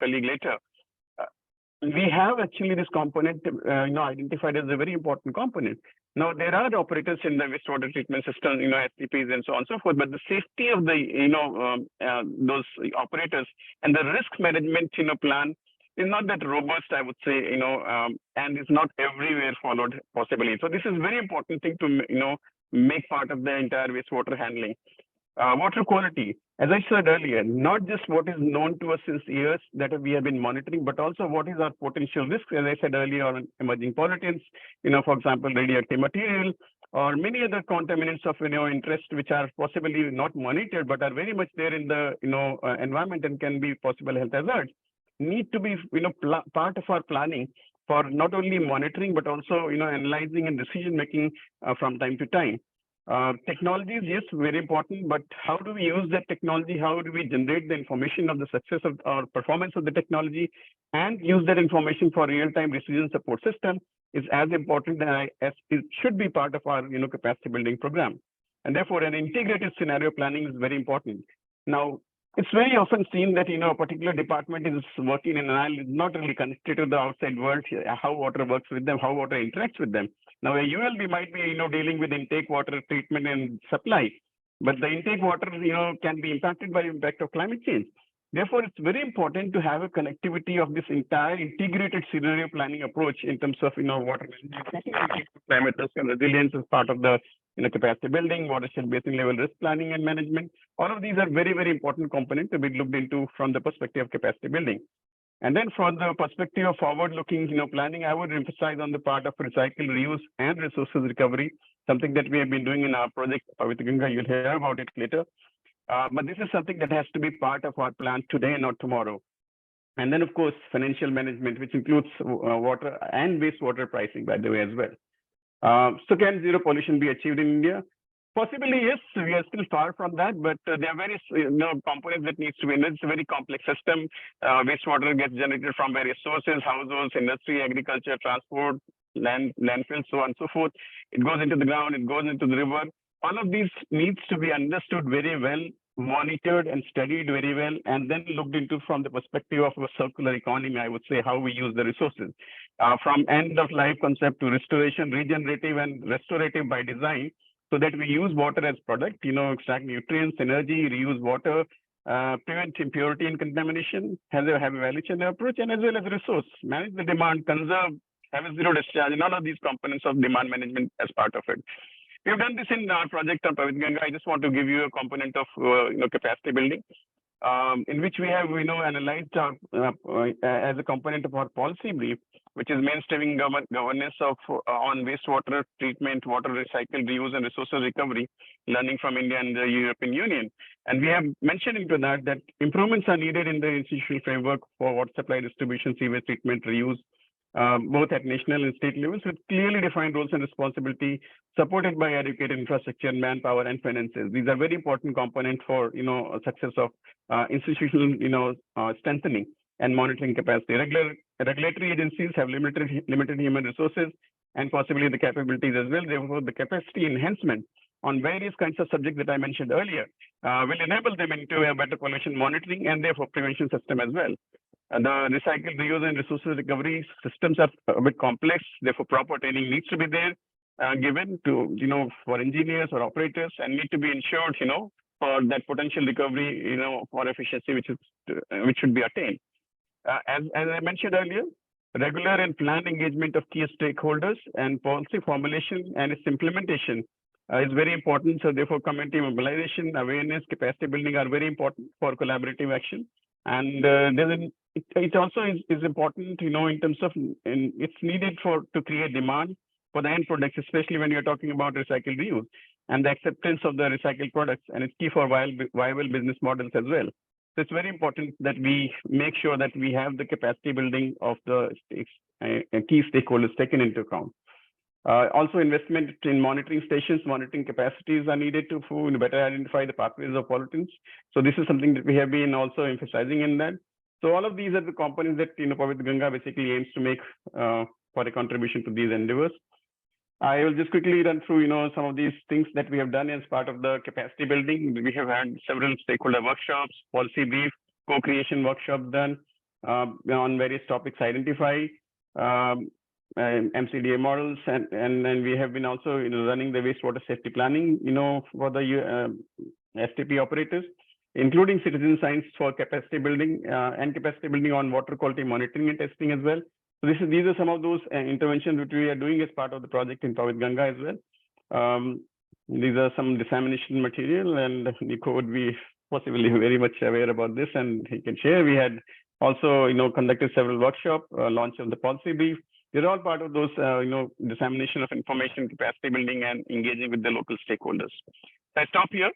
colleague later. Uh, we have actually this component, identified as a very important component. Now, there are operators in the wastewater treatment system, STPs and so on and so forth, but the safety of the, those operators and the risk management, plan is not that robust, I would say, and is not everywhere followed possibly. So this is very important thing to, make part of the entire wastewater handling. Water quality, as I said earlier, not just what is known to us since years that we have been monitoring, but also what is our potential risk, as I said earlier, on emerging pollutants, for example, radioactive material, or many other contaminants of, interest, which are possibly not monitored, but are very much there in the, environment and can be possible health hazards, need to be, part of our planning for not only monitoring, but also, analyzing and decision making from time to time. Technology is, yes, very important, but how do we use that technology? How do we generate the information of the success of or performance of the technology and use that information for real-time decision support system is as important as it should be part of our, capacity building program. And therefore, an integrated scenario planning is very important. Now, it's very often seen that, a particular department is working in an island, is not really connected to the outside world, how water works with them, how water interacts with them. Now, a ULB might be, dealing with intake water treatment and supply, but the intake water, can be impacted by the impact of climate change. Therefore, it's very important to have a connectivity of this entire integrated scenario planning approach in terms of, water management, climate risk and resilience as part of the, capacity building, watershed basin level risk planning and management. All of these are very, very important components to be looked into from the perspective of capacity building. And then from the perspective of forward-looking, planning, I would emphasize on the part of recycle, reuse, and resources recovery, something that we have been doing in our project with Ganga. You'll hear about it later. But this is something that has to be part of our plan today, not tomorrow. And then, of course, financial management, which includes water and wastewater pricing, by the way, as well. So can zero pollution be achieved in India? Possibly, yes. We are still far from that, but there are various components that needs to be in. It's a very complex system. Wastewater gets generated from various sources: households, industry, agriculture, transport, landfills, so on and so forth. It goes into the ground. It goes into the river. All of these needs to be understood very well, monitored and studied very well, and then looked into from the perspective of a circular economy, I would say, how we use the resources. From end of life concept to restoration, regenerative and restorative by design, so that we use water as product, extract nutrients, energy, reuse water, prevent impurity and contamination, have a value chain approach, and as well as resource, manage the demand, conserve, have a zero discharge, and all of these components of demand management as part of it. We have done this in our project on Pavit Ganga. I just want to give you a component of, capacity building, in which we have, analyzed as a component of our policy brief, which is mainstreaming governance of on wastewater treatment, water recycle, reuse, and resources recovery, learning from India and the European Union. And we have mentioned into that improvements are needed in the institutional framework for water supply distribution, sewage treatment, reuse, both at national and state levels, with clearly defined roles and responsibility, supported by adequate infrastructure, manpower, and finances. These are very important components for success of institutional strengthening and monitoring capacity. Regulatory agencies have limited human resources and possibly the capabilities as well. Therefore, the capacity enhancement on various kinds of subjects that I mentioned earlier will enable them into a better pollution monitoring and therefore prevention system as well. The recycle, reuse, and resources recovery systems are a bit complex. Therefore, proper training needs to be there, given to for engineers or operators, and need to be ensured for that potential recovery for efficiency which should be attained. As I mentioned earlier, regular and planned engagement of key stakeholders and policy formulation and its implementation is very important. So therefore, community mobilization, awareness, capacity building are very important for collaborative action. And it also is important, in terms of it's needed to create demand for the end products, especially when you're talking about recycled reuse and the acceptance of the recycled products, and it's key for viable business models as well. So it's very important that we make sure that we have the capacity building of the key stakeholders taken into account. Also, investment in monitoring stations, monitoring capacities are needed to better identify the pathways of pollutants. So this is something that we have been also emphasizing in that. So all of these are the components that Pavit Ganga basically aims to make for a contribution to these endeavors. I will just quickly run through some of these things that we have done as part of the capacity building. We have had several stakeholder workshops, policy brief, co-creation workshops done, on various topics, identify MCDA models, and then we have been also running the wastewater safety planning, for the STP operators, including citizen science for capacity building and capacity building on water quality monitoring and testing as well. So these are some of those interventions which we are doing as part of the project in Pavit Ganga as well. These are some dissemination material, and Nico would be possibly very much aware about this, and he can share. We had also, conducted several workshops, launch of the policy brief. They're all part of those, dissemination of information, capacity building, and engaging with the local stakeholders. So I stop here.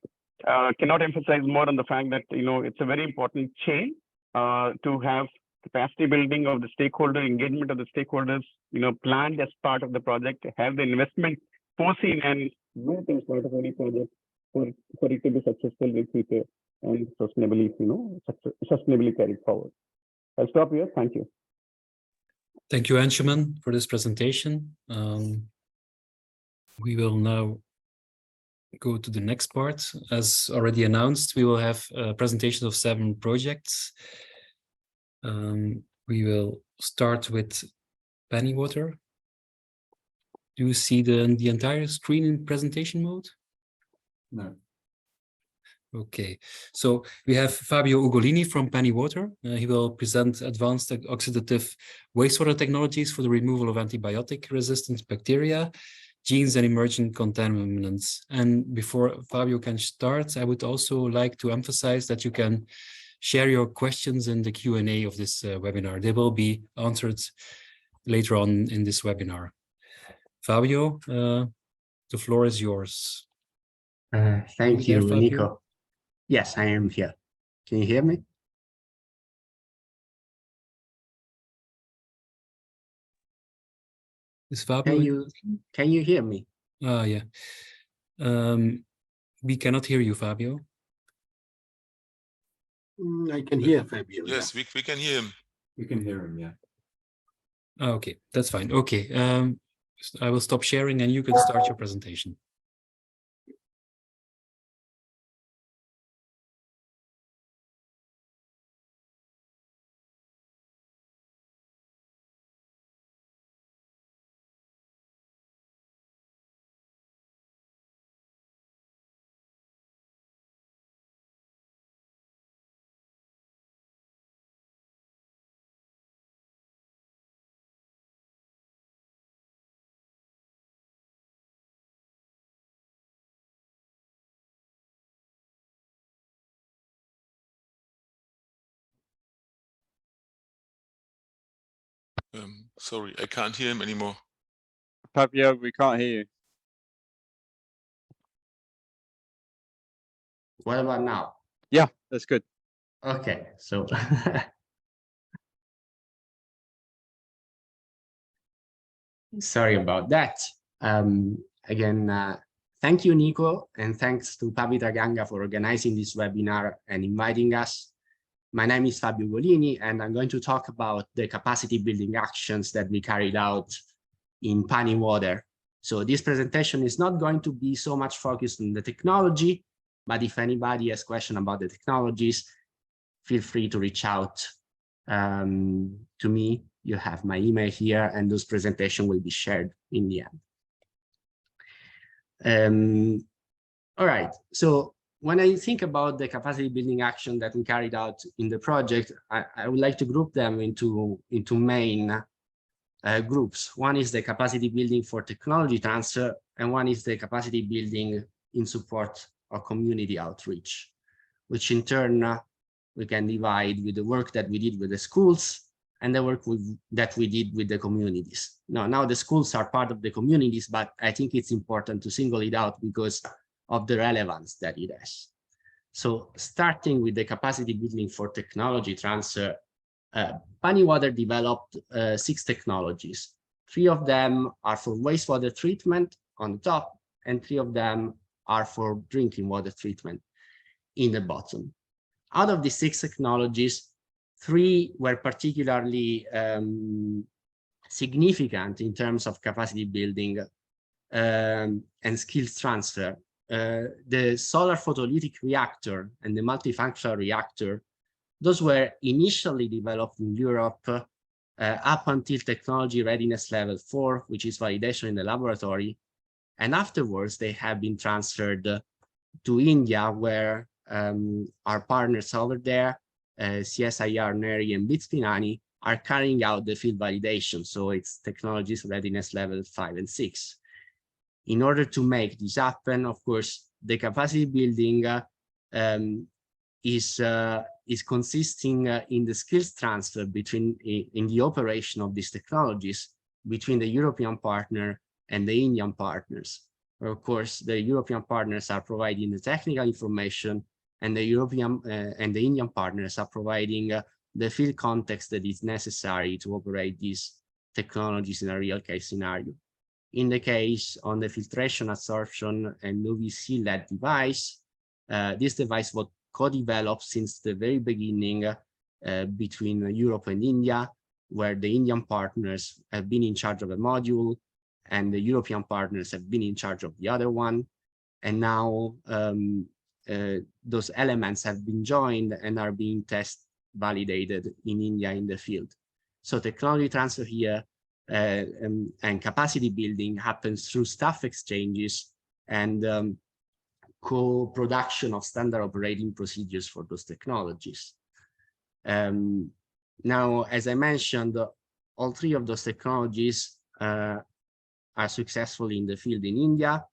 Cannot emphasize more on the fact that, it's a very important chain to have capacity building of the stakeholder, engagement of the stakeholders, planned as part of the project, have the investment foreseen and not as part of any project for it to be successful with future and sustainably, sustainably carried forward. I'll stop here. Thank you. Thank you, Anshuman, for this presentation. We will now go to the next part. As already announced, we will have a presentation of 7 projects. We will start with Pennywater. Do you see the entire screen in presentation mode? No. Okay, so we have Fabio Ugolini from Pennywater. He will present advanced oxidative wastewater technologies for the removal of antibiotic-resistant bacteria, genes, and emergent contaminants. And before Fabio can start, I would also like to emphasize that you can share your questions in the Q&A of this webinar. They will be answered later on in this webinar. Fabio, the floor is yours. Thank you, Nico. Yes, I am here. Can you hear me? Is Fabio? Can you hear me? Yeah. We cannot hear you, Fabio. I can hear Fabio. Yes, yeah. we can hear him. We can hear him, yeah. Okay, that's fine. Okay, I will stop sharing and you can start your presentation. Sorry, I can't hear him anymore. Fabio, we can't hear you. What about now? Yeah, that's good. Okay, so sorry about that. Again, thank you, Nico, and thanks to Pavitra Ganga for organizing this webinar and inviting us. My name is Fabio Ugolini, and I'm going to talk about the capacity building actions that we carried out in Pennywater. So this presentation is not going to be so much focused on the technology, but if anybody has questions about the technologies, feel free to reach out to me. You have my email here, and those presentations will be shared in the end. All right, so when I think about the capacity building action that we carried out in the project, I would like to group them into main groups. One is the capacity building for technology transfer, and one is the capacity building in support of community outreach, which in turn we can divide with the work that we did with the schools and the work that we did with the communities. Now the schools are part of the communities, but I think it's important to single it out because of the relevance that it has. So starting with the capacity building for technology transfer, Pennywater developed 6 technologies. 3 of them are for wastewater treatment on the top, and 3 of them are for drinking water treatment in the bottom. Out of the 6 technologies, 3 were particularly significant in terms of capacity building and skills transfer. The solar photolytic reactor and the multifunctional reactor Those were initially developed in Europe up until technology readiness level 4, which is validation in the laboratory. And afterwards, they have been transferred to India, where our partners over there, CSIR, NERI, and BITS-Pilani, are carrying out the field validation. So it's technologies readiness level 5 and 6. In order to make this happen, of course, the capacity building is consisting in the skills transfer between in the operation of these technologies between the European partner and the Indian partners. Of course, the European partners are providing the technical information, and the European and the Indian partners are providing the field context that is necessary to operate these technologies in a real case scenario. In the case on the filtration, absorption, and UVC-led device, this device was co-developed since the very beginning between Europe and India, where the Indian partners have been in charge of a module and the European partners have been in charge of the other one. And now those elements have been joined and are being validated in India in the field. So technology transfer here and capacity building happens through staff exchanges and co-production of standard operating procedures for those technologies. Now, as I mentioned, all three of those technologies are successful in the field in India,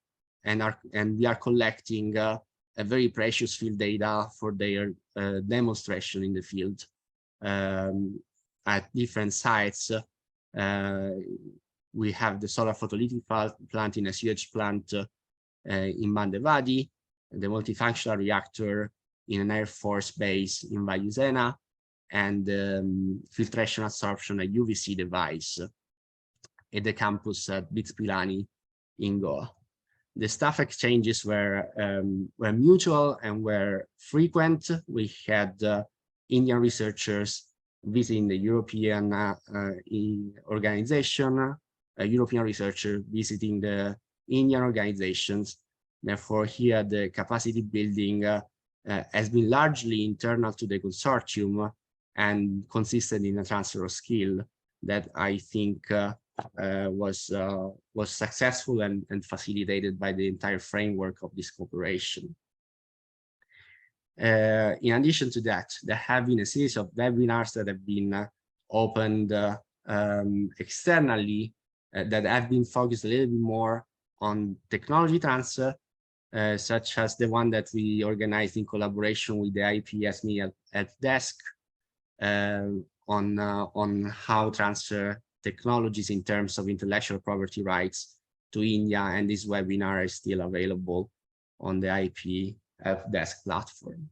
and we are collecting a very precious field data for their demonstration in the field at different sites. We have the solar photolytic plant in a sewage plant in Mandevadi, the multifunctional reactor in an Air Force base in Vayusena, and filtration absorption, a UVC device at the campus at BITS-Pilani in Goa. The staff exchanges were mutual and were frequent. We had Indian researchers visiting the European organization, a European researcher visiting the Indian organizations. Therefore, here the capacity building has been largely internal to the consortium and consisted in a transfer of skill that I think was successful and facilitated by the entire framework of this cooperation. In addition to that, there have been a series of webinars that have been opened externally that have been focused a little bit more on technology transfer, such as the one that we organized in collaboration with the IPS Media Help Desk on how transfer technologies in terms of intellectual property rights to India, and this webinar is still available on the IP Help Desk platform.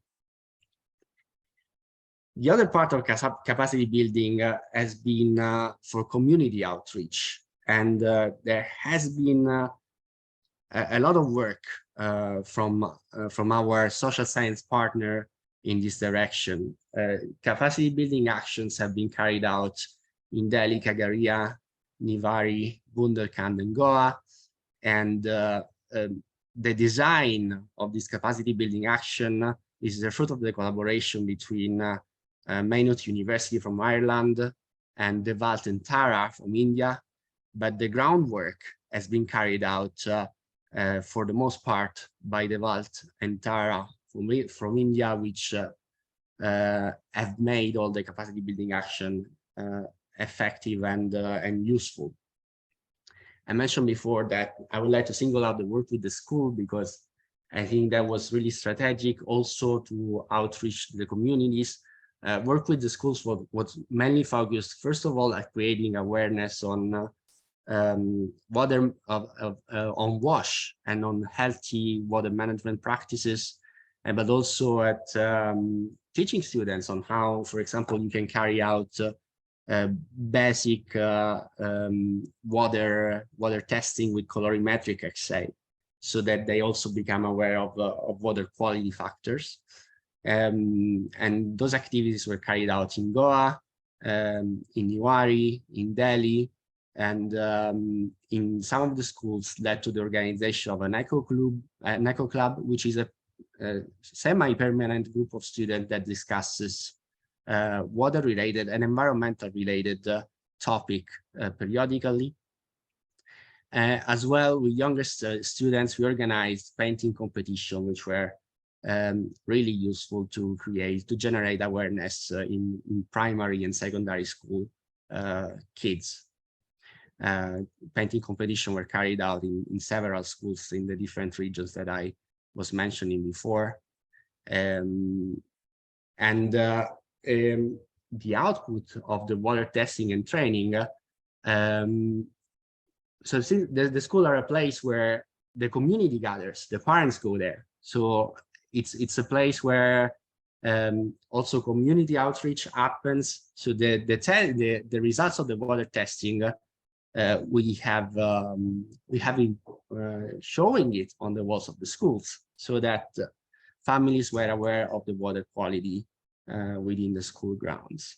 The other part of capacity building has been for community outreach, and there has been a lot of work from our social science partner in this direction. Capacity building actions have been carried out in Delhi, Kagaria, Nivari, Bundelkhand, and Goa, and the design of this capacity building action is the fruit of the collaboration between Maynooth University from Ireland and DeWalt and Tara from India, but the groundwork has been carried out for the most part by DeWalt and Tara from India, which have made all the capacity building action effective and useful. I mentioned before that I would like to single out the work with the school because I think that was really strategic also to outreach the communities. Work with the schools was mainly focused, first of all, at creating awareness on water on WASH and on healthy water management practices, but also at teaching students on how, for example, you can carry out basic water testing with colorimetric assay, so that they also become aware of water quality factors. And those activities were carried out in Goa, in Niwari, in Delhi, and in some of the schools led to the organization of an eco club, which is a semi-permanent group of students that discusses water-related and environmental-related topic periodically. As well, with younger students, we organized painting competition, which were really useful to generate awareness in primary and secondary school kids. Painting competition were carried out in several schools in the different regions that I was mentioning before. The output of the water testing and training, so since the school are a place where the community gathers, the parents go there. So it's a place where also community outreach happens. So the results of the water testing, we have been showing it on the walls of the schools, so that families were aware of the water quality within the school grounds.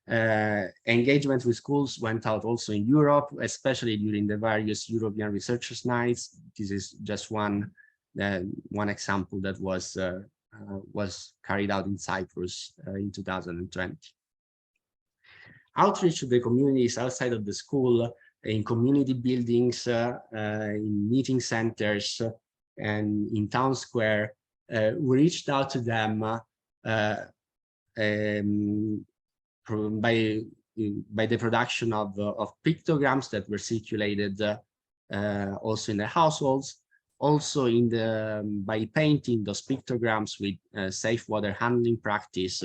Engagement with schools went out also in Europe, especially during the various European Researchers' Nights. This is just one example that was carried out in Cyprus in 2020. Outreach to the communities outside of the school, in community buildings, in meeting centers, and in town square, we reached out to them by the production of pictograms that were circulated also in the households, also by painting those pictograms with safe water handling practice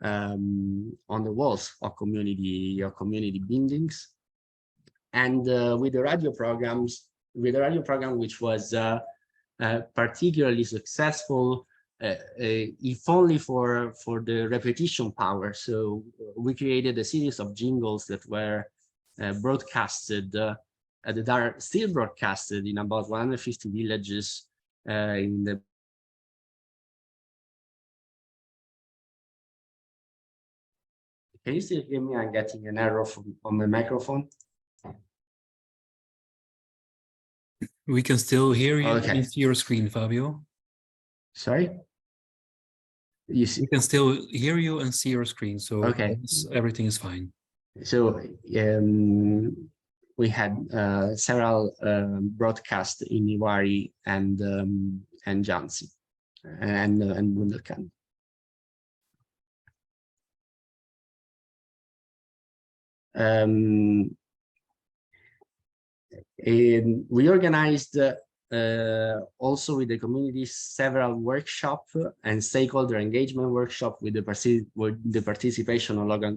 on the walls of community buildings, and with the radio program, which was particularly successful, if only for the repetition power. So we created a series of jingles that were broadcasted, that are still broadcasted in about 150 villages in the. Can you still hear me? I'm getting an error on my microphone. We can still hear you Okay. and see your screen, Fabio. Sorry? You see? We can still hear you and see your screen, so Okay. everything is fine. So we had several broadcasts in Iwari and Jansi and Bundelkhand. We organized also with the community several workshops and stakeholder engagement workshops with the participation of local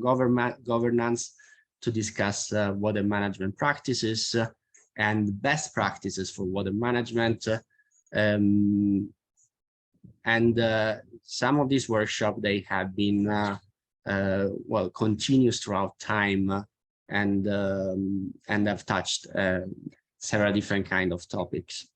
governance to discuss water management practices and best practices for water management. Some of these workshops, they have been continuous throughout time, and have touched several different kind of topics.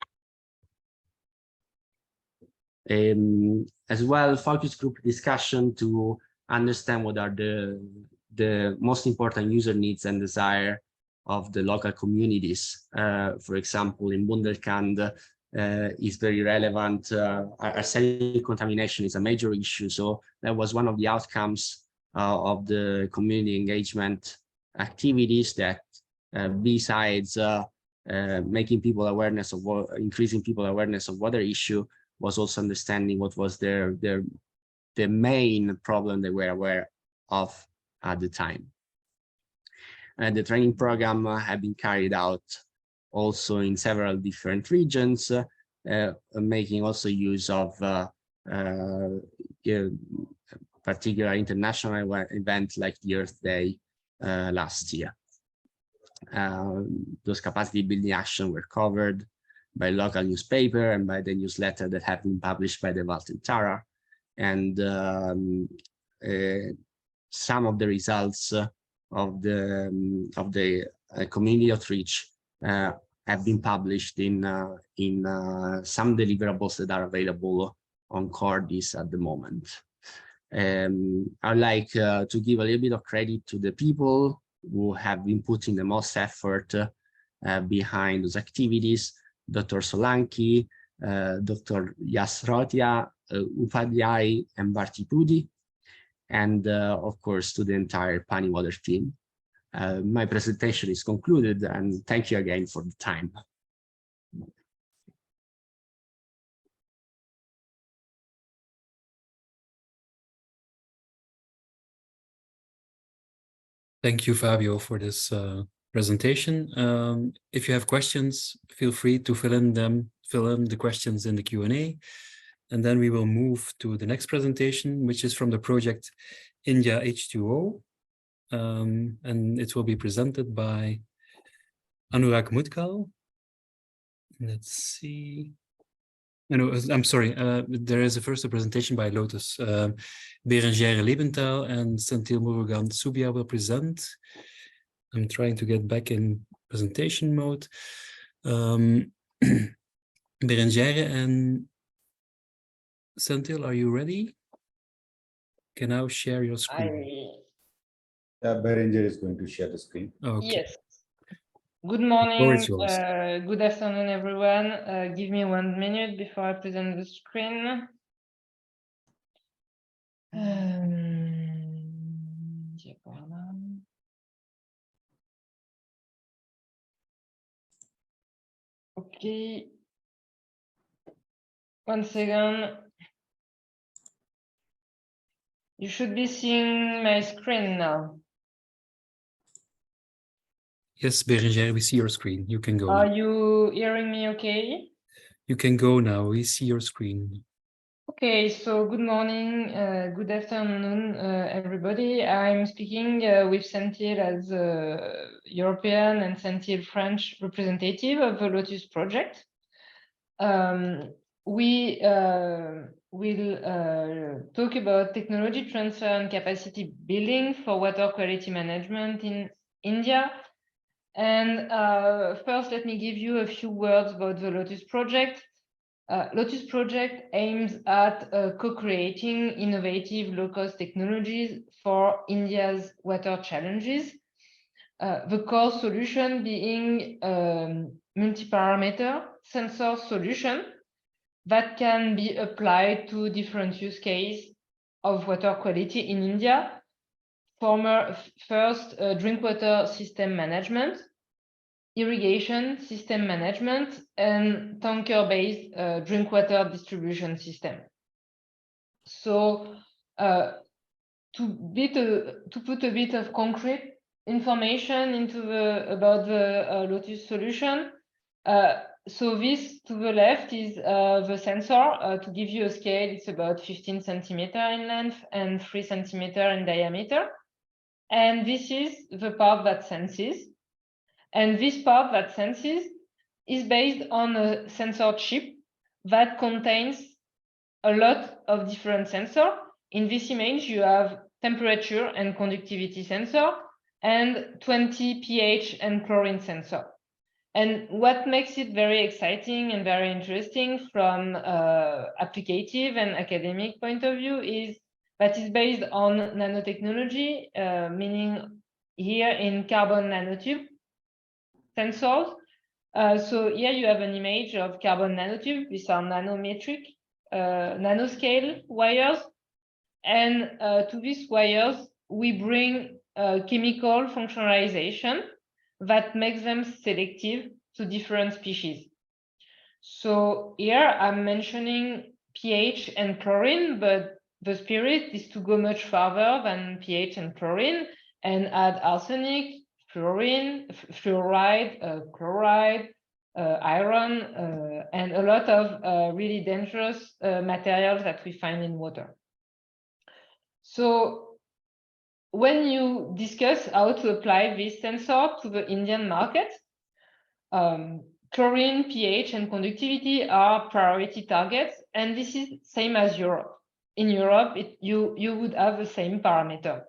As well, focus group discussion to understand what are the most important user needs and desire of the local communities. For example, in Bundelkhand is very relevant. Arsenic contamination is a major issue, so that was one of the outcomes of the community engagement activities, that besides making people awareness of increasing people awareness of water issue, was also understanding what was the main problem they were aware of at the time. And the training program had been carried out also in several different regions, making also use of particular international event like the Earth Day last year. Those capacity building actions were covered by local newspaper and by the newsletter that have been published by the Valtentara, and some of the results of the community outreach have been published in some deliverables that are available on Cordis at the moment. I'd like to give a little bit of credit to the people who have been putting the most effort behind those activities: Dr. Solanki, Dr. Yasrotia, Upadhyay, and Bhartipudi. and of course to the entire Water team. My presentation is concluded, and thank you again for the time. Thank you, Fabio, for this presentation. If you have questions, feel free to fill in the questions in the Q&A. And then we will move to the next presentation, which is from the project India H2O. And it will be presented by Anurag Mutkal. Let's see. No, I'm sorry. There is first a presentation by Lotus. Berengere Lebenthal and Senthil Murugan Subia will present. I'm trying to get back in presentation mode. Berengere and Senthil, are you ready? Can now share your screen. Berengere is going to share the screen. Okay. Yes. Good The morning, floor is yours. good afternoon, everyone. Give me 1 minute before I present the screen. Okay. 1 second. You should be seeing my screen now. Yes, Berengere, we see your screen. You can go. Are Now. you hearing me okay? You can go now. We see your screen. Okay, so good morning, good afternoon, everybody. I'm speaking with Senthil as European and Senthil French representative of the Lotus project. We will talk about technology transfer and capacity building for water quality management in India. And first, let me give you a few words about the Lotus project. Lotus project aims at co-creating innovative low-cost technologies for India's water challenges. The core solution being multi-parameter sensor solution that can be applied to different use cases of water quality in India. First, drink water system management, irrigation system management, and tanker-based drink water distribution system. So to put a bit of concrete information into about the Lotus solution. So this to the left is the sensor. To give you a scale, it's about 15 centimeter in length and 3 centimeter in diameter. And this is the part that senses. And this part that senses is based on a sensor chip that contains a lot of different sensors. In this image, you have temperature and conductivity sensor and 20 pH and chlorine sensor. And what makes it very exciting and very interesting from applicative and academic point of view is that it's based on nanotechnology, meaning here in carbon nanotube sensors. So here you have an image of carbon nanotube. These are nanometric, nanoscale wires. And to these wires, we bring chemical functionalization that makes them selective to different species. So here I'm mentioning pH and chlorine, but the spirit is to go much farther than pH and chlorine and add arsenic, fluorine, fluoride, chloride, iron, and a lot of really dangerous materials that we find in water. So when you discuss how to apply this sensor to the Indian market, chlorine, pH, and conductivity are priority targets, and this is same as Europe. In Europe, you would have the same parameter.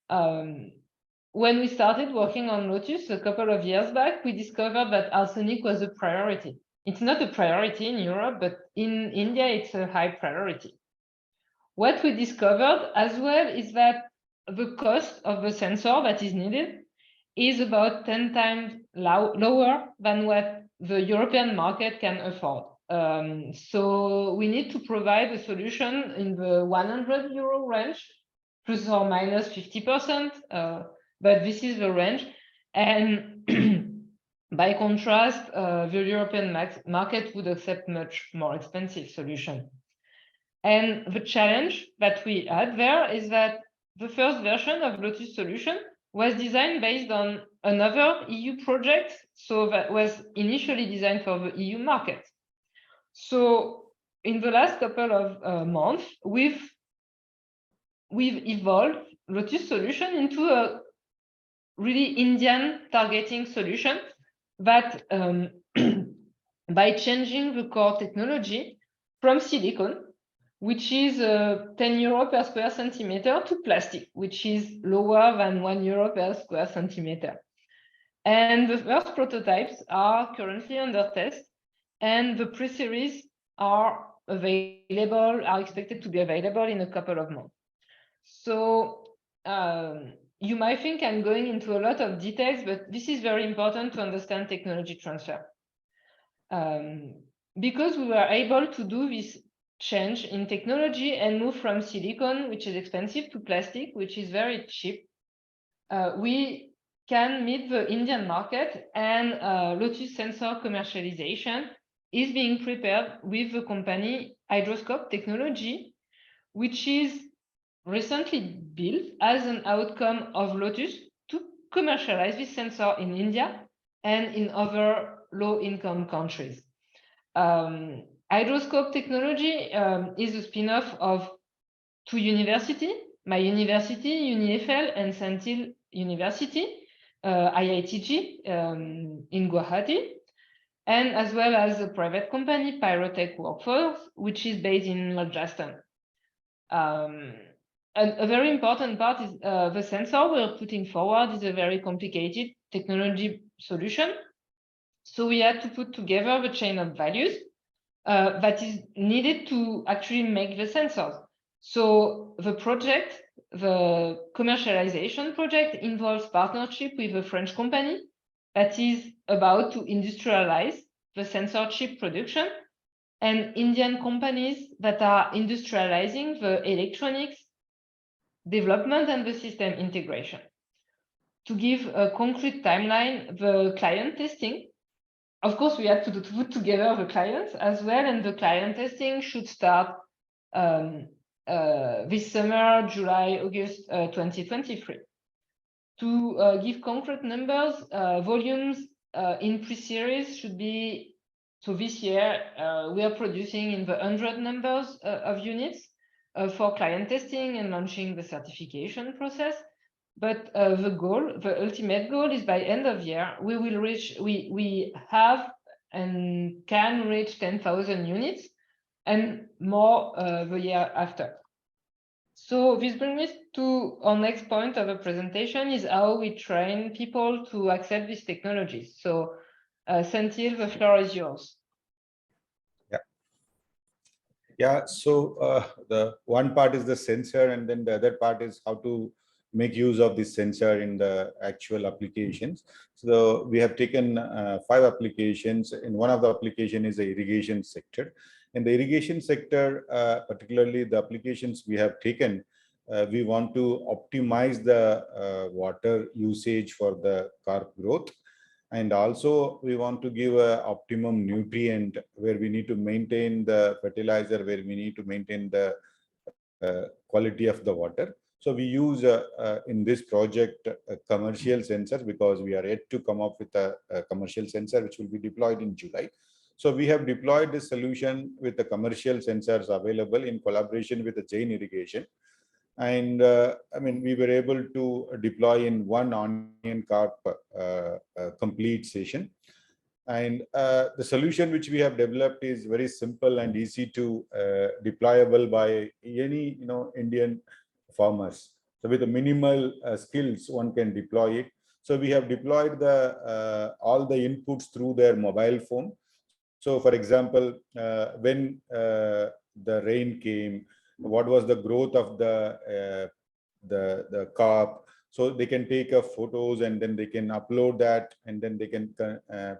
When we started working on Lotus a couple of years back, we discovered that arsenic was a priority. It's not a priority in Europe, but in India, it's a high priority. What we discovered as well is that the cost of the sensor that is needed is about 10 times lower than what the European market can afford. So we need to provide a solution in the 100 euro range plus or minus 50%, but this is the range. And by contrast, the European market would accept much more expensive solution. And the challenge that we had there is that the first version of Lotus solution was designed based on another EU project, so that was initially designed for the EU market. So in the last couple of months, we've evolved Lotus solution into a really Indian targeting solution that by changing the core technology from silicon, which is 10 euro per square centimeter, to plastic, which is lower than 1 euro per square centimeter. And the first prototypes are currently under test, and the pre-series are expected to be available in a couple of months. So you might think I'm going into a lot of details, but this is very important to understand technology transfer. Because we were able to do this change in technology and move from silicon, which is expensive, to plastic, which is very cheap, we can meet the Indian market, and Lotus sensor commercialization is being prepared with the company Hydroscope Technology, which is recently built as an outcome of Lotus to commercialize this sensor in India and in other low-income countries. Hydroscope Technology is a spin-off of two universities, my university, UniFL, and Sentinel University, IITG in Guwahati, and as well as a private company, Pyrotech Workforce, which is based in Rajasthan. A very important part is the sensor we're putting forward is a very complicated technology solution. So we had to put together the chain of values that is needed to actually make the sensors. So the project, the commercialization project, involves partnership with a French company that is about to industrialize the sensor chip production, and Indian companies that are industrializing the electronics development and the system integration. To give a concrete timeline, the client testing, of course, we had to put together the clients as well, and the client testing should start this summer, July, August 2023. To give concrete numbers, volumes in pre-series should be, so this year we are producing in the 100 numbers of units for client testing and launching the certification process. But the ultimate goal is by end of year, we will reach, we have and can reach 10,000 units and more the year after. So this brings me to our next point of the presentation, is how we train people to accept these technologies. So Senthil, the floor is yours. Yeah, so the one part is the sensor, and then the other part is how to make use of this sensor in the actual applications. So we have taken 5 applications, and one of the application is the irrigation sector. In the irrigation sector, particularly the applications we have taken, we want to optimize the water usage for the carp growth. And also we want to give a optimum nutrient where we need to maintain the fertilizer, where we need to maintain the quality of the water. So we use in this project a commercial sensor, because we are yet to come up with a commercial sensor which will be deployed in July. So we have deployed this solution with the commercial sensors available in collaboration with the Jain Irrigation. And I mean, we were able to deploy in one onion carp complete session. And the solution which we have developed is very simple and easy to deployable by any Indian farmers. So with the minimal skills, one can deploy it. So we have deployed the all the inputs through their mobile phone. So for example, when the rain came, what was the growth of the carp, so they can take photos and then they can upload that, and then they can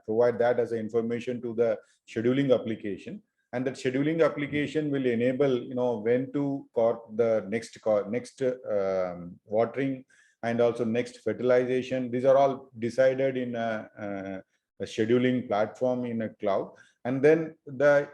provide that as information to the scheduling application. And that scheduling application will enable, when to cork the next watering and also next fertilization. These are all decided in a scheduling platform in a cloud. And then the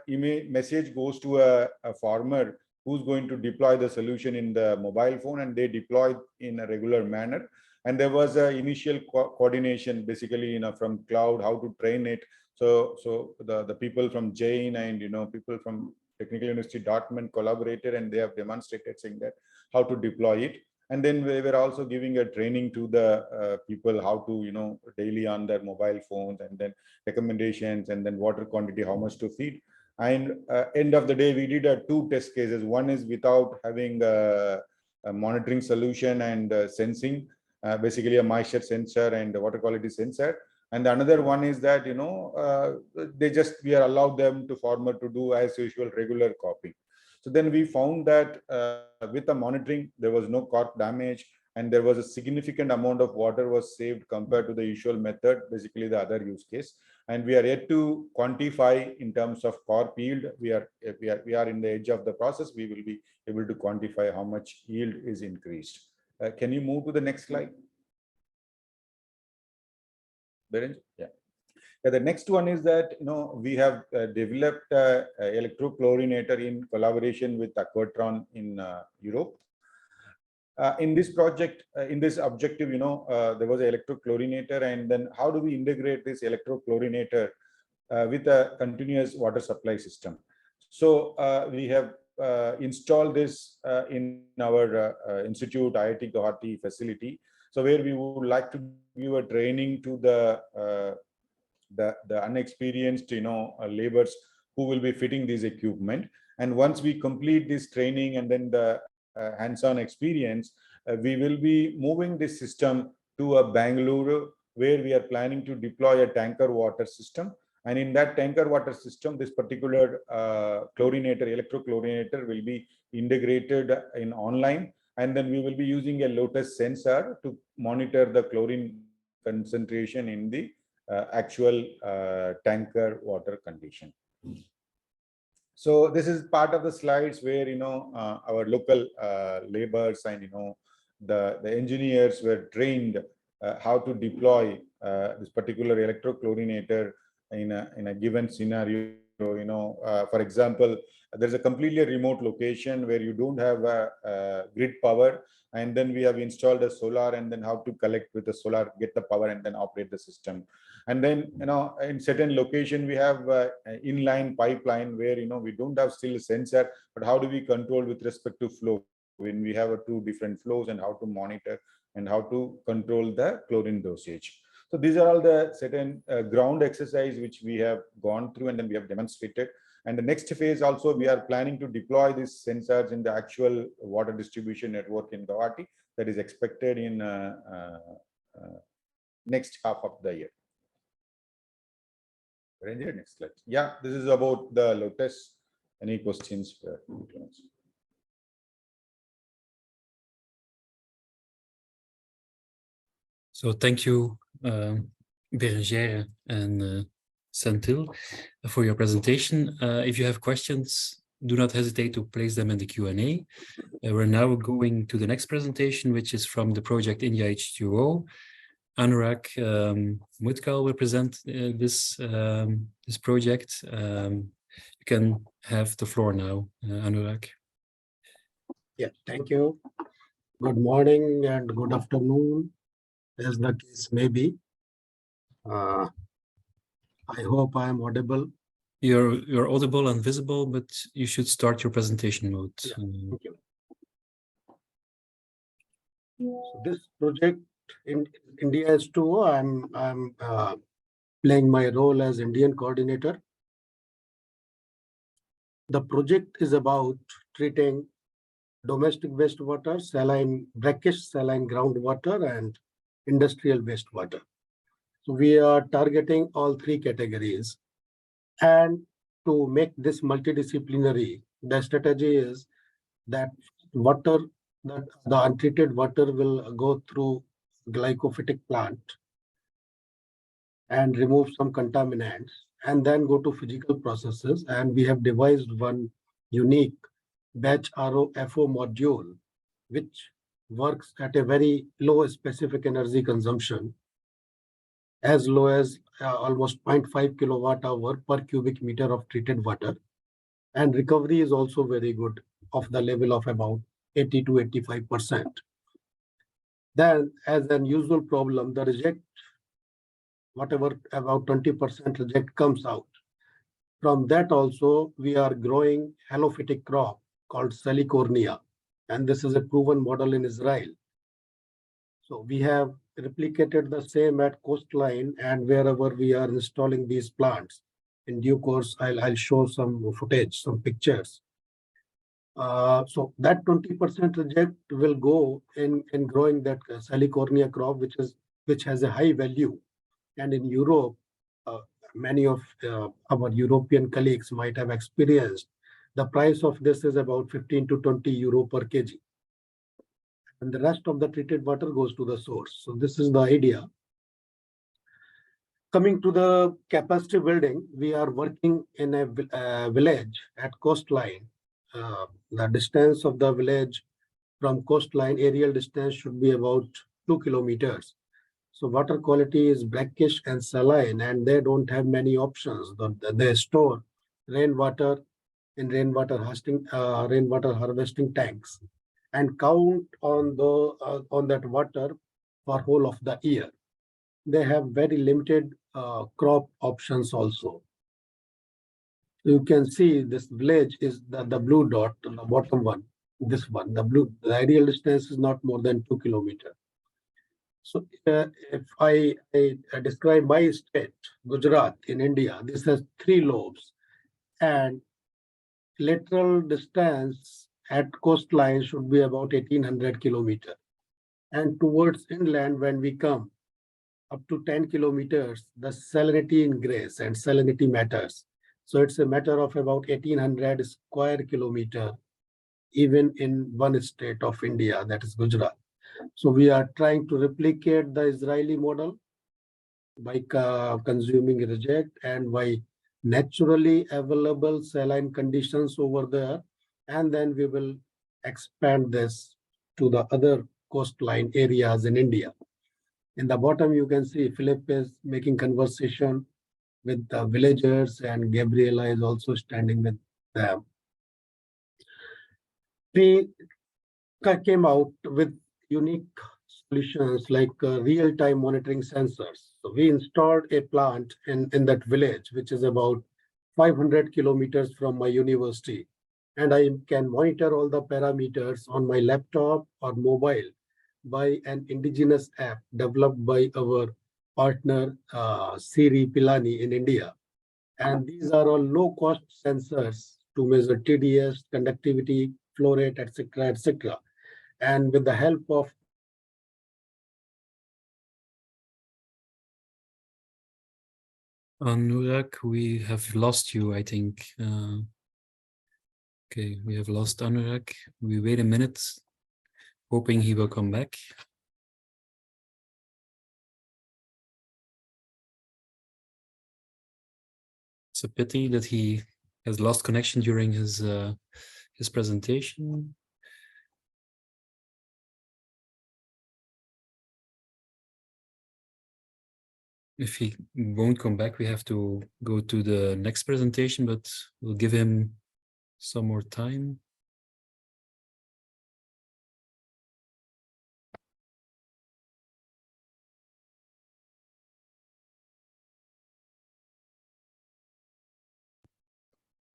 message goes to a farmer who's going to deploy the solution in the mobile phone, and they deploy in a regular manner. And there was an initial coordination, basically, from cloud, how to train it. So the people from Jain and people from Technical University Dortmund collaborated, and they have demonstrated saying that how to deploy it. And then we were also giving a training to the people how to daily on their mobile phones, and then recommendations, and then water quantity, how much to feed. And end of the day, we did 2 test cases. One is without having a monitoring solution and sensing, basically a moisture sensor and a water quality sensor. And the another one is that we are allowed them to farmer to do as usual regular copying. So then we found that with the monitoring, there was no cork damage, and there was a significant amount of water was saved compared to the usual method, basically the other use case. And we are yet to quantify in terms of cork yield. We are in the edge of the process. We will be able to quantify how much yield is increased. Can you move to the next slide? Yeah. The next one is that we have developed electrochlorinator in collaboration with Aquatron in Europe. In this project, in this objective, there was an electrochlorinator, and then how do we integrate this electrochlorinator with a continuous water supply system? So we have installed this in our institute, IIT Guwahati facility. So where we would like to give a training to the unexperienced laborers who will be fitting this equipment. And once we complete this training and then the hands-on experience, we will be moving this system to Bangalore, where we are planning to deploy a tanker water system. And in that tanker water system, this particular electrochlorinator will be integrated in online. And then we will be using a Lotus sensor to monitor the chlorine concentration in the actual tanker water condition. So this is part of the slides where our local laborers and the engineers were trained how to deploy this particular electrochlorinator in a given scenario. For example, there's a completely remote location where you don't have a grid power, and then we have installed a solar, and then how to collect with the solar, get the power, and then operate the system. And then in certain location we have inline pipeline where we don't have still a sensor, but how do we control with respect to flow when we have 2 different flows, and how to monitor and how to control the chlorine dosage. So these are all the certain ground exercise which we have gone through, and then we have demonstrated. And the next phase also, we are planning to deploy these sensors in the actual water distribution network in Guwahati, that is expected in next half of the year. Next slide. Yeah, this is about the Lotus. Any questions? So thank you, Berengere and Senthil, for your presentation. If you have questions, do not hesitate to place them in the Q&A. We're now going to the next presentation, which is from the project India H2O. Anurag Mutkal will present this project. You can have the floor now, Anurag. Yeah, thank you. Good morning and good afternoon, as the case may be. I hope I am audible. You're audible and visible, but you should start your presentation mode. Yeah, thank you. So this project in India H2O, I'm playing my role as Indian coordinator. The project is about treating domestic wastewater, saline, brackish saline groundwater, and industrial wastewater. So we are targeting all 3 categories. And to make this multidisciplinary, the strategy is that the untreated water will go through glycophytic plant and remove some contaminants. and then go to physical processes. And we have devised one unique batch ROFO module, which works at a very low specific energy consumption, as low as almost 0.5 kilowatt hour per cubic meter of treated water. And recovery is also very good, of the level of about 80 to 85%. Then, as an usual problem, the reject, whatever about 20% reject comes out. From that also, we are growing halophytic crop called Salicornia, and this is a proven model in Israel. So we have replicated the same at coastline and wherever we are installing these plants. In due course, I'll show some footage, some pictures. So that 20% reject will go in growing that Salicornia crop, which has a high value. And in Europe, many of our European colleagues might have experienced, the price of this is about 15 to 20 euro per kg. And the rest of the treated water goes to the source. So this is the idea. Coming to the capacity building, we are working in a village at coastline. The distance of the village from coastline, aerial distance should be about 2 kilometers. So water quality is brackish and saline, and they don't have many options. They store rainwater in rainwater harvesting tanks, and count on that water for whole of the year. They have very limited crop options also. You can see this village is the blue dot on the bottom one. This one, the ideal distance is not more than 2 kilometers. So if I describe my state, Gujarat in India, this has 3 lobes, and lateral distance at coastline should be about 1800 kilometers. And towards inland, when we come up to 10 kilometers, the salinity in grace and salinity matters. So it's a matter of about 1800 square kilometer, even in one state of India, that is Gujarat. So we are trying to replicate the Israeli model by consuming reject and by naturally available saline conditions over there. And then we will expand this to the other coastline areas in India. In the bottom, you can see Philip is making conversation with the villagers, and Gabriela is also standing with them. We came out with unique solutions like real-time monitoring sensors. So we installed a plant in that village, which is about 500 kilometers from my university. And I can monitor all the parameters on my laptop or mobile by an indigenous app developed by our partner Siri Pilani in India. And these are all low-cost sensors to measure TDS, conductivity, flow rate, etc., etc. And with the help of Anurag, we have lost you, I think. Okay, we have lost Anurag. We wait a minute, hoping he will come back. It's a pity that he has lost connection during his presentation. If he won't come back, we have to go to the next presentation, but we'll give him some more time.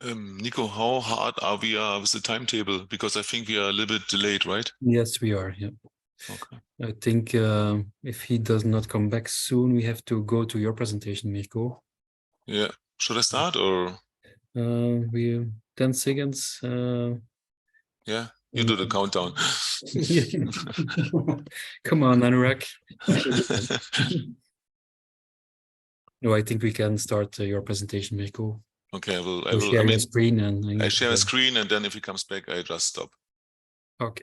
Nico, how hard are we with the timetable? Because I think we are a little bit delayed, right? Yes, we are. Yeah. Okay. I think if he does not come back soon, we have to go to your presentation, Mirko. Yeah. Should I start or? We 10 seconds. Yeah, you do the countdown. Come on, Anurag. No, I think we can start your presentation, Mirko. Okay, I will share your screen and I share my screen, and then if he comes back, I just stop. Okay.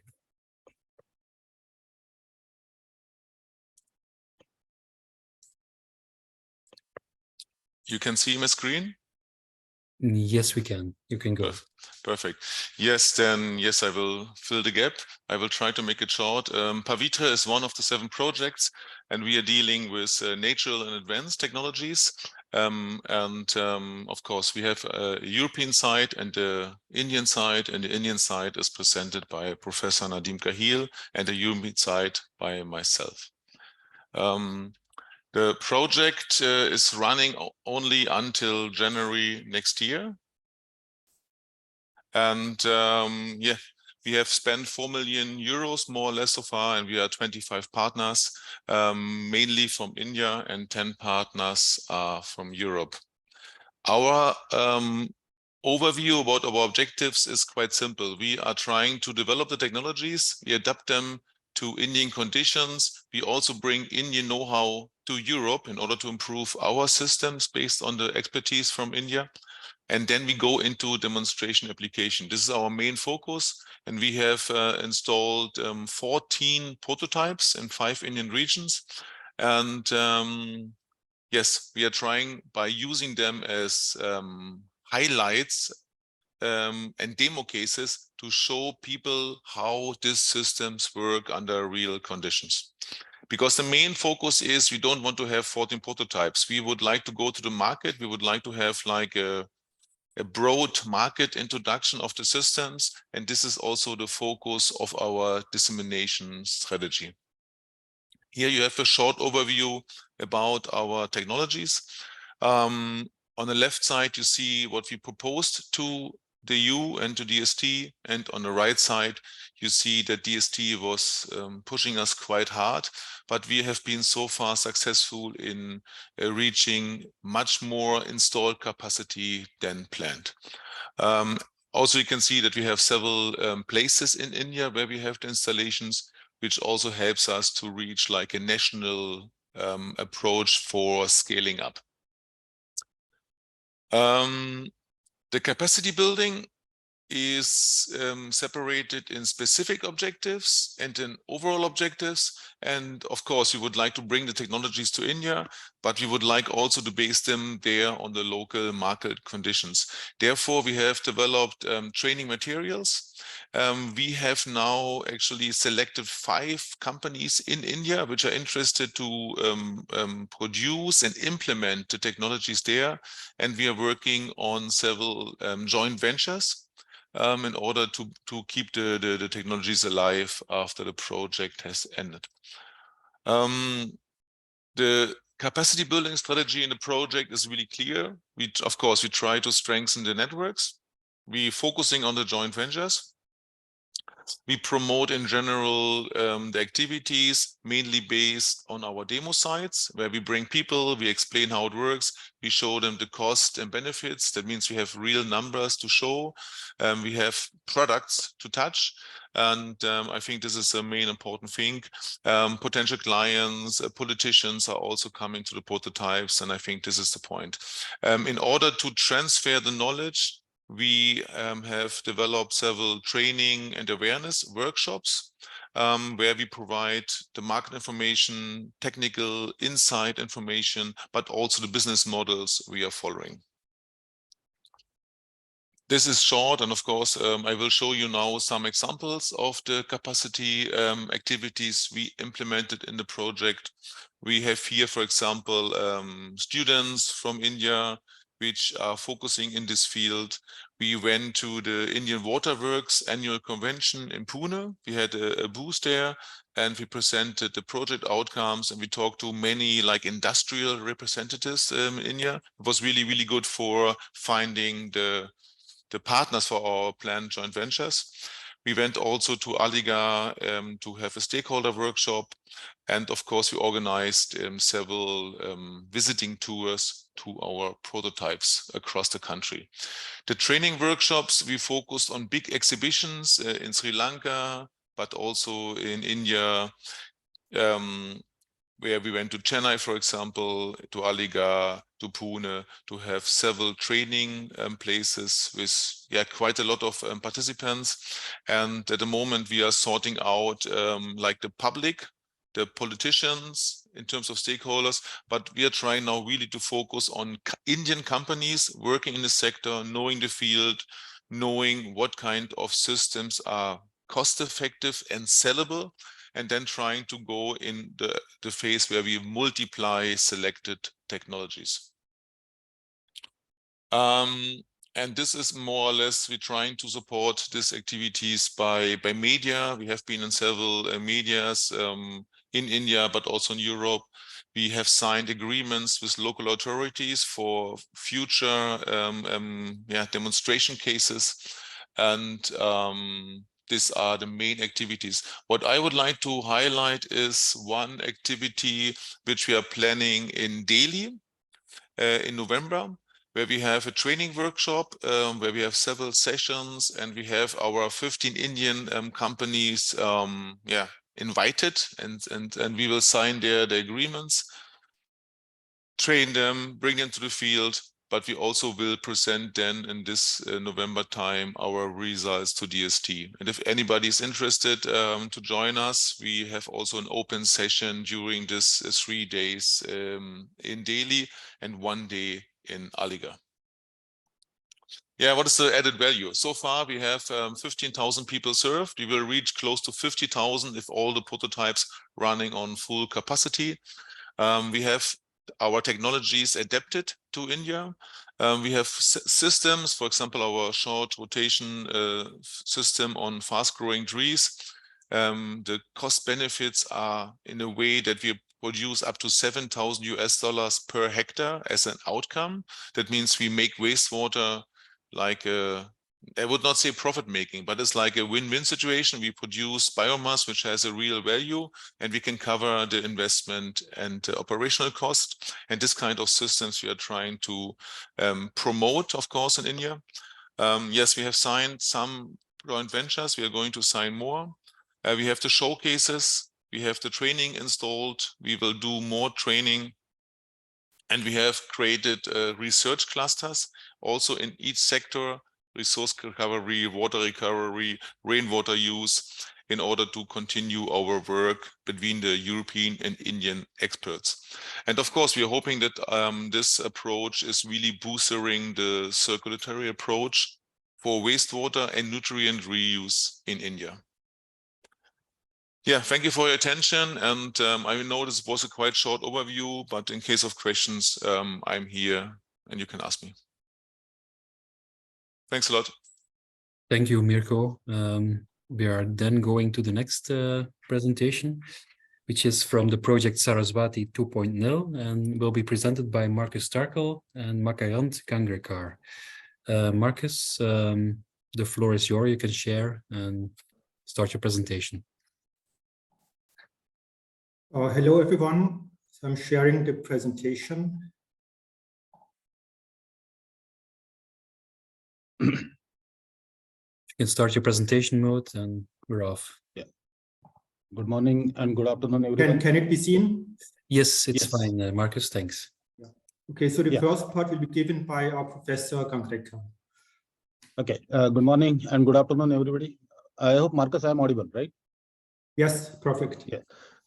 You can see my screen? Yes, we can. You can go. Perfect. Yes, then yes, I will fill the gap. I will try to make it short. Pavitra is one of the 7 projects, and we are dealing with natural and advanced technologies. Of course, we have a European side and the Indian side, and the Indian side is presented by Professor Nadim Kahil, and the European side by myself. The project is running only until January next year. And yeah, we have spent 4 million euros more or less so far, and we are 25 partners, mainly from India, and 10 partners are from Europe. Our overview about our objectives is quite simple. We are trying to develop the technologies, we adapt them to Indian conditions. We also bring Indian know-how to Europe in order to improve our systems based on the expertise from India. And then we go into demonstration application. This is our main focus. And we have installed 14 prototypes in 5 Indian regions. And yes, we are trying by using them as highlights and demo cases to show people how these systems work under real conditions. Because the main focus is we don't want to have 14 prototypes. We would like to go to the market. We would like to have like a broad market introduction of the systems. And this is also the focus of our dissemination strategy. Here you have a short overview about our technologies. On the left side, you see what we proposed to the EU and to DST, and on the right side, you see that DST was pushing us quite hard, but we have been so far successful in reaching much more installed capacity than planned. Also, you can see that we have several places in India where we have the installations, which also helps us to reach like a national approach for scaling up. The capacity building is separated in specific objectives and in overall objectives. And of course, we would like to bring the technologies to India, but we would like also to base them there on the local market conditions. Therefore, we have developed training materials. We have now actually selected 5 companies in India which are interested to produce and implement the technologies there. And we are working on several joint ventures in order to keep the technologies alive after the project has ended. The capacity building strategy in the project is really clear. Of course, we try to strengthen the networks. We're focusing on the joint ventures. We promote in general the activities mainly based on our demo sites, where we bring people, we explain how it works, we show them the cost and benefits. That means we have real numbers to show. We have products to touch. And I think this is a main important thing. Potential clients, politicians are also coming to the prototypes. And I think this is the point. In order to transfer the knowledge, we have developed several training and awareness workshops where we provide the market information, technical insight information, but also the business models we are following. This is short, and of course, I will show you now some examples of the capacity activities we implemented in the project. We have here, for example, students from India which are focusing in this field. We went to the Indian Waterworks annual convention in Pune. We had a booth there, and we presented the project outcomes, and we talked to many like industrial representatives in India. It was really, really good for finding the partners for our planned joint ventures. We went also to Aligarh to have a stakeholder workshop. And of course, we organized several visiting tours to our prototypes across the country. The training workshops, we focused on big exhibitions in Sri Lanka, but also in India, where we went to Chennai, for example, to Aligarh, to Pune, to have several training places with quite a lot of participants. And at the moment, we are sorting out like the public the politicians, in terms of stakeholders, but we are trying now really to focus on Indian companies working in the sector, knowing the field, knowing what kind of systems are cost effective and sellable, and then trying to go in the phase where we multiply selected technologies. And this is more or less, we're trying to support these activities by media. We have been in several medias in India, but also in Europe. We have signed agreements with local authorities for future demonstration cases. And these are the main activities. What I would like to highlight is one activity which we are planning in Delhi in November, where we have a training workshop, where we have several sessions, and we have our 15 Indian companies invited, and we will sign the agreements, train them, bring them to the field, but we also will present then in this November time our results to DST. And if anybody is interested to join us, we have also an open session during this 3 days in Delhi and 1 day in Aligarh. Yeah, what is the added value? So far, we have 15,000 people served. We will reach close to 50,000 if all the prototypes running on full capacity. We have our technologies adapted to India. We have systems, for example, our short rotation system on fast-growing trees. The cost benefits are in a way that we produce up to $7,000 per hectare as an outcome. That means we make wastewater like I would not say profit making, but it's like a win-win situation. We produce biomass, which has a real value, and we can cover the investment and operational cost. And this kind of systems we are trying to promote, of course, in India. Yes, we have signed some joint ventures. We are going to sign more. We have the showcases. We have the training installed. We will do more training. And we have created research clusters also in each sector: resource recovery, water recovery, rainwater use, in order to continue our work between the European and Indian experts. And of course, we are hoping that this approach is really boosting the circulatory approach for wastewater and nutrient reuse in India. Yeah, thank you for your attention. And I know this was a quite short overview, but in case of questions, I'm here and you can ask me. Thanks a lot. Thank you, Mirko. We are then going to the next presentation, which is from the project Saraswati 2.0 and will be presented by Marcus Starkel and Makayant Kangrekar. Marcus, the floor is yours. You can share and start your presentation. Hello, everyone. So I'm sharing the presentation. You can start your presentation mode and we're off. Yeah. Good morning and good afternoon, everyone. Can it be seen? Yes, it's Yes. fine, Marcus. Thanks. Yeah. Okay, so the Yeah. first part will be given by our Professor Kangrekar. Okay. Good morning and good afternoon, everybody. I hope, Marcus, I am audible, right? Yes, perfect. Yeah.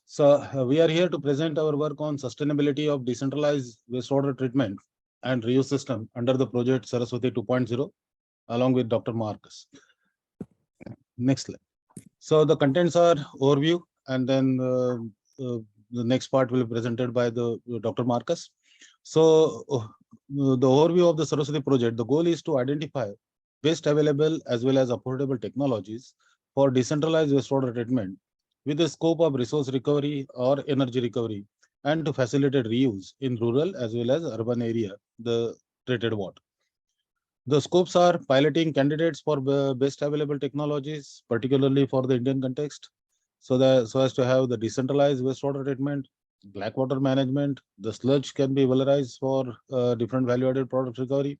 So we are here to present our work on sustainability of decentralized wastewater treatment and reuse system under the project Saraswati 2.0, along with Dr. Marcus. Next slide. So the contents are overview, and then the next part will be presented by the Dr. Marcus. So the overview of the Saraswati project, the goal is to identify best available as well as affordable technologies for decentralized wastewater treatment with the scope of resource recovery or energy recovery, and to facilitate reuse in rural as well as urban area, the treated water. The scopes are piloting candidates for best available technologies, particularly for the Indian context, so as to have the decentralized wastewater treatment, black water management. The sludge can be valorized for different value-added product recovery,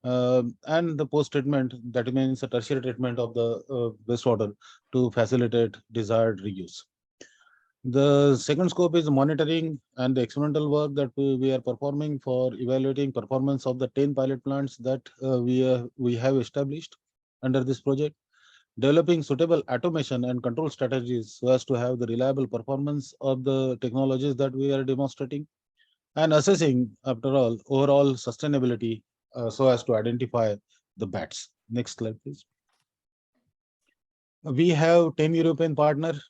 and the post-treatment, that means a tertiary treatment of the wastewater to facilitate desired reuse. The second scope is monitoring and the experimental work that we are performing for evaluating performance of the 10 pilot plants that we have established under this project. developing suitable automation and control strategies so as to have the reliable performance of the technologies that we are demonstrating, and assessing, after all, overall sustainability so as to identify the bats. Next slide, please. We have 10 European partners,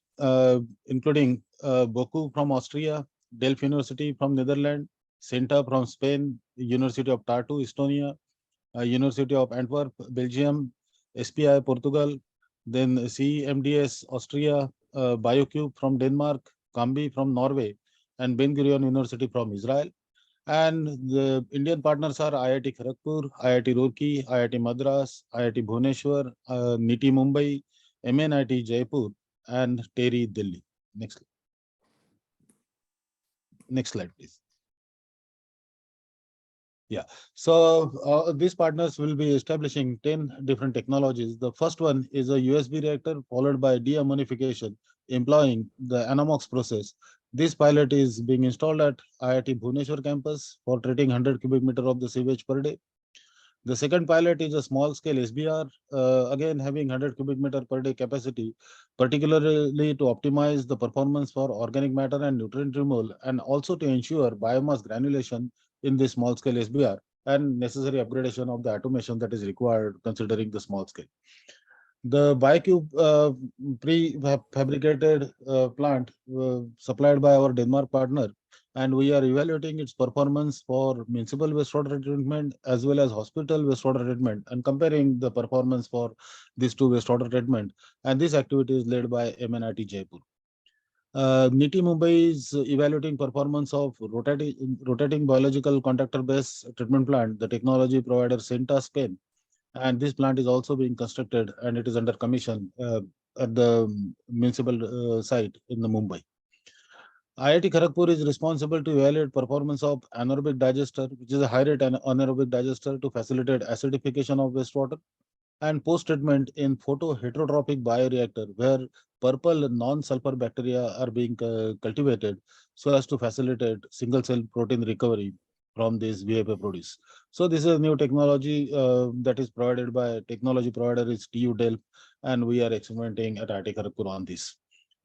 including Boku from Austria, Delft University from Netherlands, CENTA from Spain, University of Tartu, Estonia, University of Antwerp, Belgium, SPI, Portugal, then CMDS, Austria, BioCube from Denmark, Kambi from Norway, and Ben Gurion University from Israel. And the Indian partners are IIT Kharagpur, IIT Roorkee, IIT Madras, IIT Bhubaneswar, NITI Mumbai, MNIT Jaipur, and TERI Delhi. Next slide, please. Yeah, so these partners will be establishing 10 different technologies. The first one is a USB reactor followed by deammonification employing the Anamox process. This pilot is being installed at IIT Bhubaneswar campus for treating 100 cubic meter of the sewage per day. The second pilot is a small scale SBR, again having 100 cubic meter per day capacity, particularly to optimize the performance for organic matter and nutrient removal, and also to ensure biomass granulation in the small scale SBR and necessary upgradation of the automation that is required considering the small scale. The BioCube prefabricated plant supplied by our Denmark partner, and we are evaluating its performance for municipal wastewater treatment as well as hospital wastewater treatment, and comparing the performance for these two wastewater treatment. And this activity is led by MNIT Jaipur. NITI Mumbai is evaluating performance of rotating biological contactor-based treatment plant, the technology provider CENTA Spain. And this plant is also being constructed and it is under commission at the municipal site in the Mumbai. IIT Kharagpur is responsible to evaluate performance of anaerobic digester, which is a high rate anaerobic digester to facilitate acidification of wastewater, and post-treatment in photoheterotrophic bioreactor, where purple non-sulfur bacteria are being cultivated so as to facilitate single-cell protein recovery from this VAP produce. So this is a new technology that is provided by technology provider is TU Delft, and we are experimenting at IIT Kharagpur on this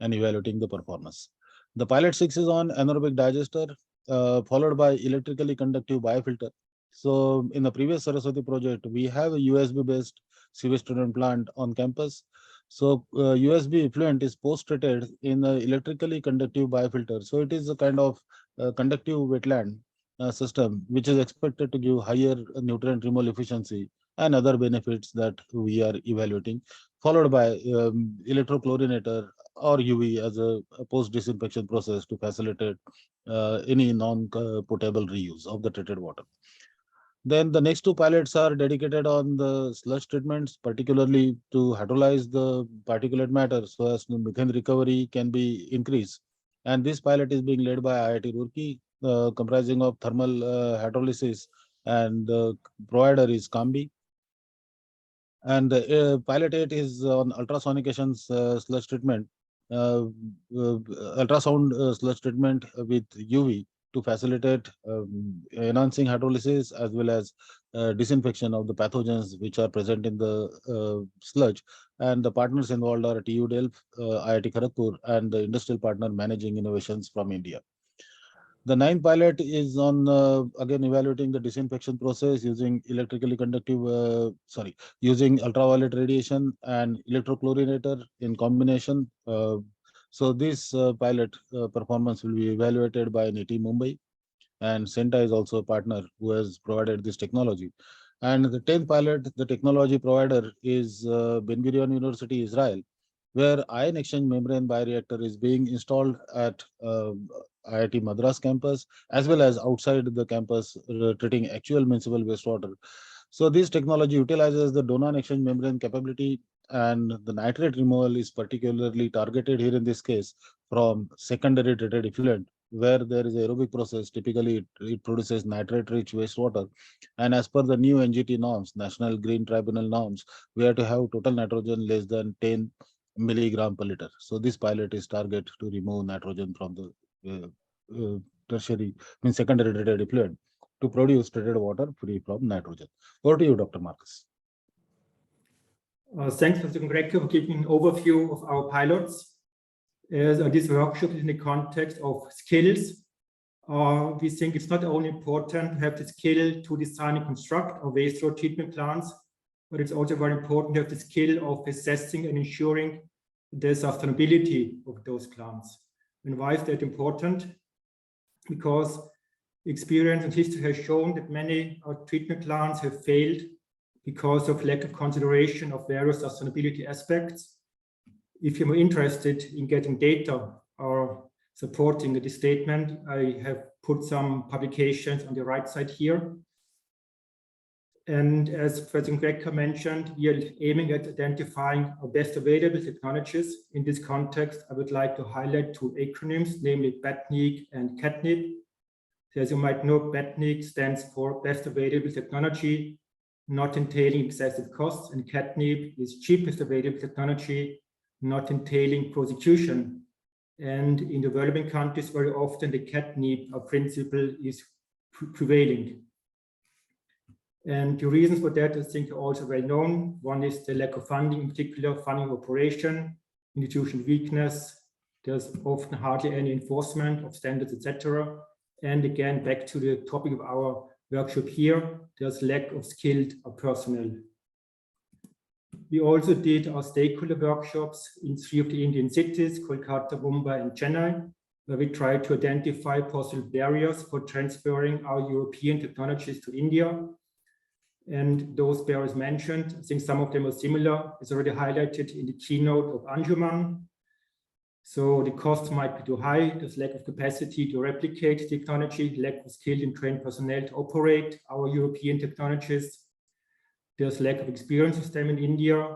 and evaluating the performance. The pilot 6 is on anaerobic digester, followed by electrically conductive biofilter. So in the previous Saraswati project, we have a USB-based sewage treatment plant on campus. So USB effluent is post-treated in an electrically conductive biofilter. So it is a kind of conductive wetland system, which is expected to give higher nutrient removal efficiency and other benefits that we are evaluating, followed by electrochlorinator or UV as a post-disinfection process to facilitate any non-potable reuse of the treated water. Then the next two pilots are dedicated on the sludge treatments, particularly to hydrolyze the particulate matter so as the methane recovery can be increased. And this pilot is being led by IIT Roorkee, comprising of thermal hydrolysis, and the provider is Kambi. And pilot 8 is on ultrasonication sludge treatment, ultrasound sludge treatment with UV to facilitate enhancing hydrolysis as well as disinfection of the pathogens which are present in the sludge. And the partners involved are TU Delft, IIT Kharagpur, and the industrial partner Managing Innovations from India. The ninth pilot is on again evaluating the disinfection process using electrically conductive, using ultraviolet radiation and electrochlorinator in combination. So this pilot performance will be evaluated by NITI Mumbai, and CENTA is also a partner who has provided this technology. And the 10th pilot, the technology provider is Ben Gurion University, Israel, where ion exchange membrane bioreactor is being installed at IIT Madras campus as well as outside the campus, treating actual municipal wastewater. So this technology utilizes the Donan exchange membrane capability, and the nitrate removal is particularly targeted here in this case from secondary treated effluent, where there is aerobic process. Typically it produces nitrate rich wastewater, and as per the new NGT norms, National Green Tribunal norms, we have to have total nitrogen less than 10 milligram per liter. So this pilot is target to remove nitrogen from the tertiary, means secondary treated effluent to produce treated water free from nitrogen. Over to you, Dr. Marcus. Thanks, Professor Greco, for giving an overview of our pilots. As this workshop is in the context of skills, we think it's not only important to have the skill to design and construct our wastewater treatment plants, but it's also very important to have the skill of assessing and ensuring the sustainability of those plants. And why is that important? Because experience and history has shown that many treatment plants have failed because of lack of consideration of various sustainability aspects. If you're more interested in getting data or supporting this statement, I have put some publications on the right side here. And as President Greco mentioned, we are aiming at identifying our best available technologies. In this context, I would like to highlight two acronyms, namely BATNIC and CATNIP. As you might know, BATNIC stands for Best Available Technology, not entailing excessive costs, and CATNIP is Cheapest Available Technology, not entailing prosecution. And in developing countries, very often the CATNIP principle is prevailing. And the reasons for that, I think, are also well known. One is the lack of funding, in particular funding operation, institutional weakness. There's often hardly any enforcement of standards, etc. And again, back to the topic of our workshop here, there's lack of skilled personnel. We also did our stakeholder workshops in 3 of the Indian cities, Kolkata, Mumbai, and Chennai, where we tried to identify possible barriers for transferring our European technologies to India. And those barriers mentioned, I think some of them are similar, as already highlighted in the keynote of Anjuman. So the costs might be too high, there's lack of capacity to replicate technology, lack of skilled and trained personnel to operate our European technologies. There's lack of experience of them in India.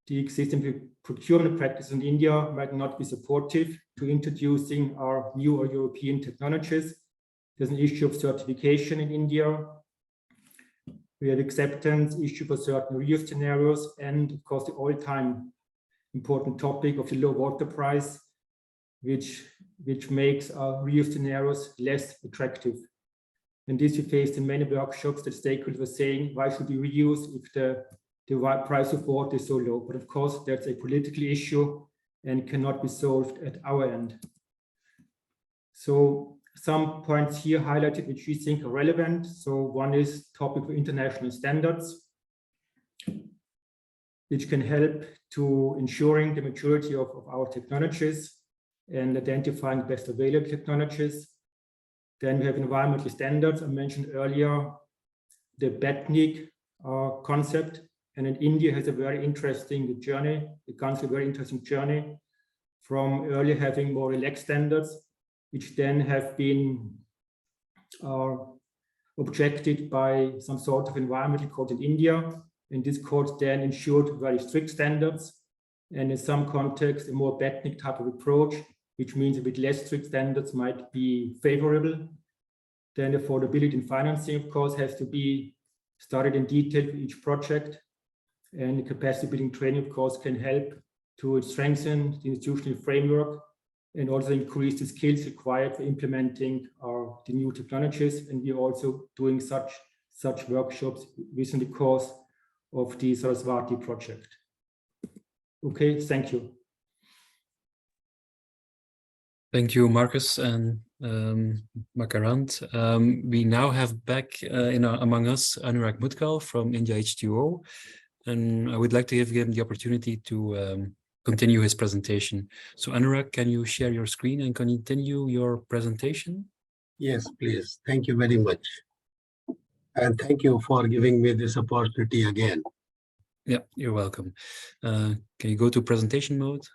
The existing procurement practices in India might not be supportive to introducing our new or European technologies. There's an issue of certification in India. We have acceptance issue for certain reuse scenarios, and of course the all-time important topic of the low water price, which makes our reuse scenarios less attractive. And this we faced in many workshops that stakeholders were saying, why should we reuse if the price of water is so low? But of course, that's a political issue and cannot be solved at our end. So some points here highlighted which we think are relevant. So one is topic for international standards, which can help to ensuring the maturity of our technologies and identifying best available technologies. Then we have environmental standards. I mentioned earlier the BATNIC concept, and in India has a very interesting journey. The country, a very interesting journey from earlier having more relaxed standards, which then have been objected by some sort of environmental court in India. And this court then ensured very strict standards. And in some contexts, a more BATNIC type of approach, which means a bit less strict standards might be favorable. Then affordability and financing, of course, has to be studied in detail for each project. And the capacity building training, of course, can help to strengthen the institutional framework and also increase the skills required for implementing the new technologies. And we are also doing such workshops within the course of the Saraswati project. Okay, thank you. Thank you, Marcus and Makarand. We now have back among us Anurag Mutkal from India H2O, and I would like to give him the opportunity to continue his presentation. So Anurag, can you share your screen and continue your presentation? Yes, please. Thank you very much. And thank you for giving me this opportunity again. Yeah, you're welcome. Can you go to presentation mode?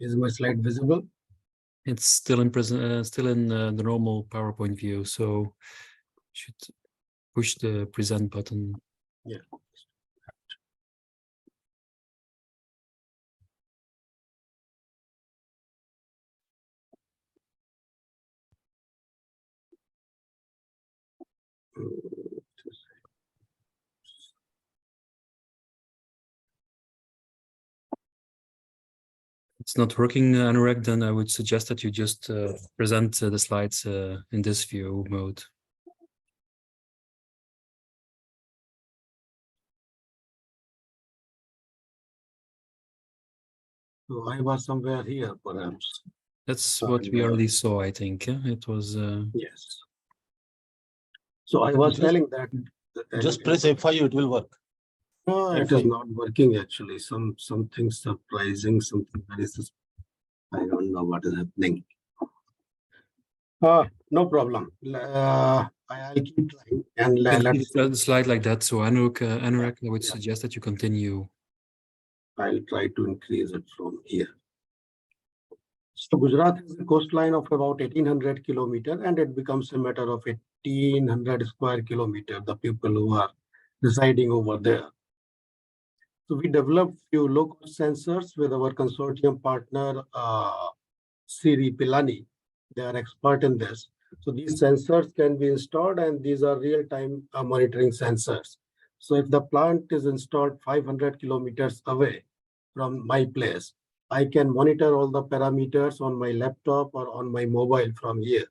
Is my slide visible? It's still in the normal PowerPoint view, so should push the present button. Yeah. It's not working, Anurag, then I would suggest that you just present the slides in this view mode. So I was somewhere here, perhaps. That's what we already saw, I think. Yeah? It was. Yes. So I was Just- telling that. Just press F5, it will work. No, it is F5. not working actually. Something surprising, something very I don't know what is happening. No problem. I'll keep trying and You can let's keep the slide like that. So Anurag, I would Yeah. suggest that you continue. I'll try to increase it from here. So Gujarat has a coastline of about 1800 kilometers, and it becomes a matter of 1800 square kilometers, the people who are residing over there. So we developed few local sensors with our consortium partner, Siri Pilani. They are expert in this. So these sensors can be installed, and these are real-time monitoring sensors. So if the plant is installed 500 kilometers away from my place, I can monitor all the parameters on my laptop or on my mobile from here.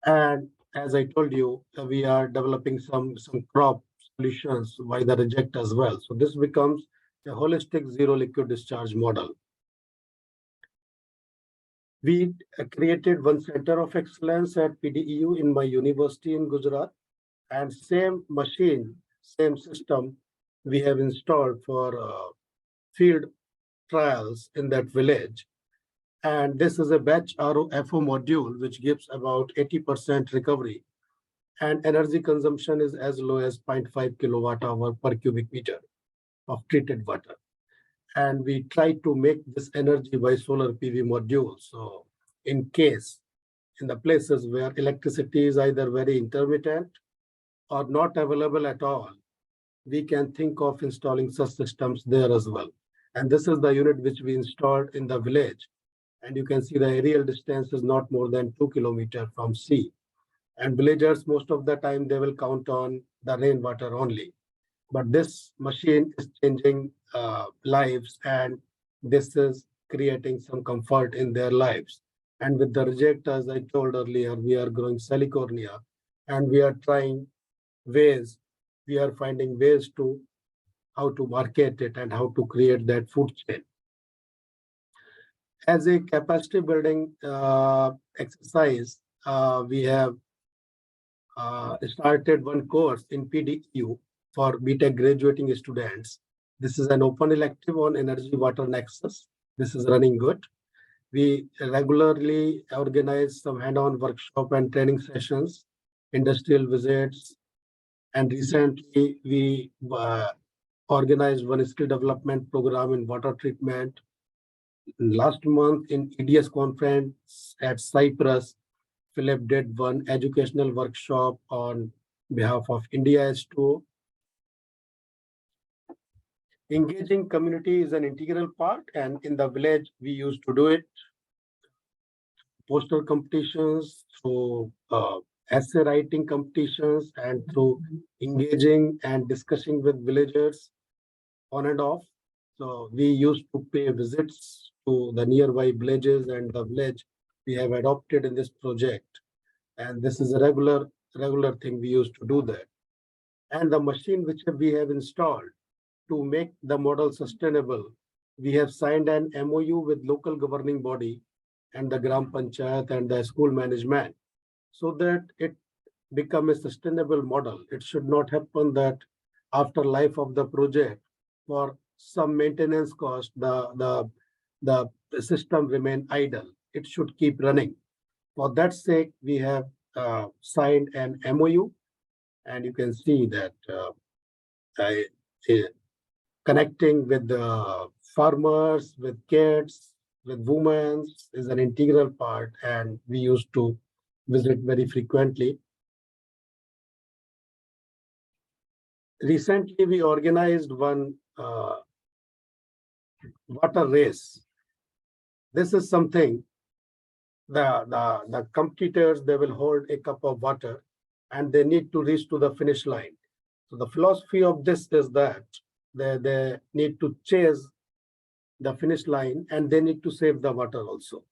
And as I told you, we are developing some crop solutions by the reject as well. So this becomes a holistic zero liquid discharge model. We created one center of excellence at PDEU in my university in Gujarat, and same machine, same system we have installed for field trials in that village. And this is a batch ROFO module, which gives about 80% recovery. And energy consumption is as low as 0.5 kilowatt hour per cubic meter of treated water. And we try to make this energy by solar PV modules. So in case, in the places where electricity is either very intermittent or not available at all, we can think of installing such systems there as well. And this is the unit which we installed in the village. And you can see the aerial distance is not more than 2 kilometers from sea. And villagers, most of the time, they will count on the rainwater only. But this machine is changing lives, and this is creating some comfort in their lives. And with the reject, as I told earlier, we are growing salicornia, and we are trying ways, we are finding ways to how to market it and how to create that food chain. As a capacity building exercise, we have started one course in PDU for BTech graduating students. This is an open elective on energy water nexus. This is running good. We regularly organize some hand-on workshop and training sessions, industrial visits, and recently we organized one skill development program in water treatment. Last month in EDS conference at Cyprus, Philip did one educational workshop on behalf of India S2. Engaging community is an integral part, and in the village, we used to do it. Poster competitions, through essay writing competitions, and through engaging and discussing with villagers on and off. So we used to pay visits to the nearby villages, and the village we have adopted in this project. And this is a regular thing we used to do that. And the machine which we have installed to make the model sustainable, we have signed an MOU with local governing body and the Gram Panchayat and the school management, so that it become a sustainable model. It should not happen that after life of the project, for some maintenance cost, the system remain idle. It should keep running. For that sake, we have signed an MOU, and you can see that connecting with the farmers, with kids, with women is an integral part, and we used to visit very frequently. Recently, we organized one water race. This is something the competitors, they will hold a cup of water and they need to reach to the finish line. So the philosophy of this is that they need to chase the finish line and they need to save the water also.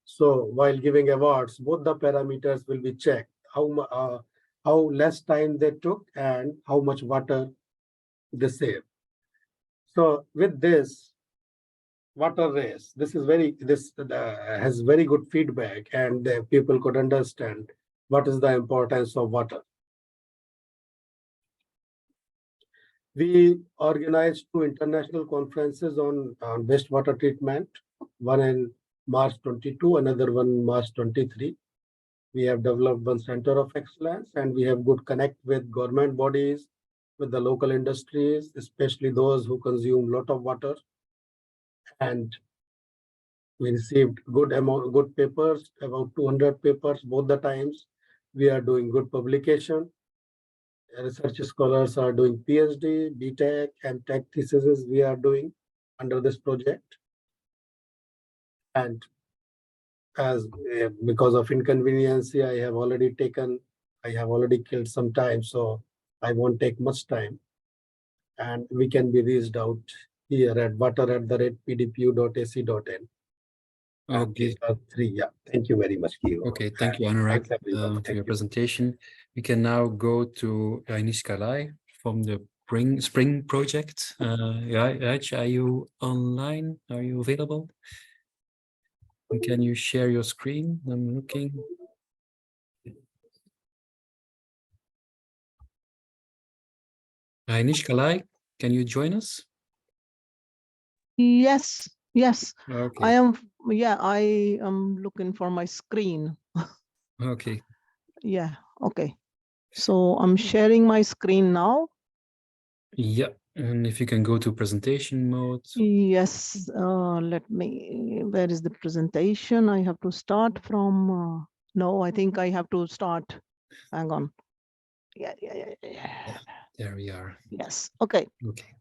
So while giving awards, both the parameters will be checked, how less time they took and how much water they save. So with this, water race. This has very good feedback, and people could understand what is the importance of water. We organized 2 international conferences on wastewater treatment, one in March 22, another one March 23. We have developed one center of excellence, and we have good connect with government bodies, with the local industries, especially those who consume a lot of water. And we received good papers, about 200 papers both the times. We are doing good publication. Research scholars are doing PhD, BTech, and tech theses we are doing under this project. And as because of inconvenience, I have already killed some time, so I won't take much time. And we can be reached out here at water@pdpu.ac.in. Okay. Three. Yeah. Thank you very much, Kio. Okay, thank you, Anurag, Thanks, everyone. for your presentation. We can now go to Rainish Kalai from the Spring project. Raj, are you online? Are you available? And can you share your screen? I'm looking. Rainish Kalai, can you join us? Yes, yes. Okay. I am looking for my screen. Okay. Yeah, okay. So I'm sharing my screen now. Yeah, and if you can go to presentation mode. Yes, where is the presentation? I have to start from, no, I think I have to start. Hang on. Yeah. There we are. Yes, okay. Okay.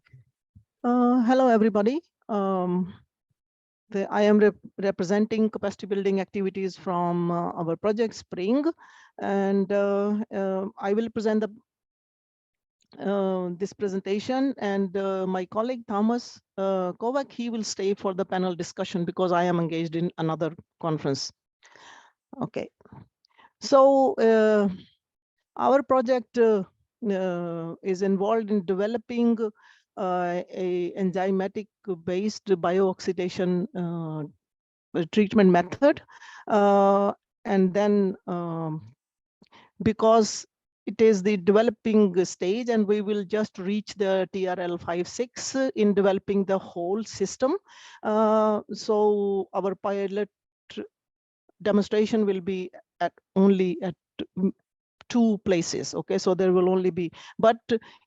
Hello, everybody. I am representing capacity building activities from our project Spring, and I will present this presentation, and my colleague Thomas Kovac, he will stay for the panel discussion because I am engaged in another conference. Okay, so our project is involved in developing a enzymatic based biooxidation treatment method, and then because it is the developing stage and we will just reach the TRL 5.6 in developing the whole system. So our pilot demonstration will be only at 2 places. Okay, so there will only be, but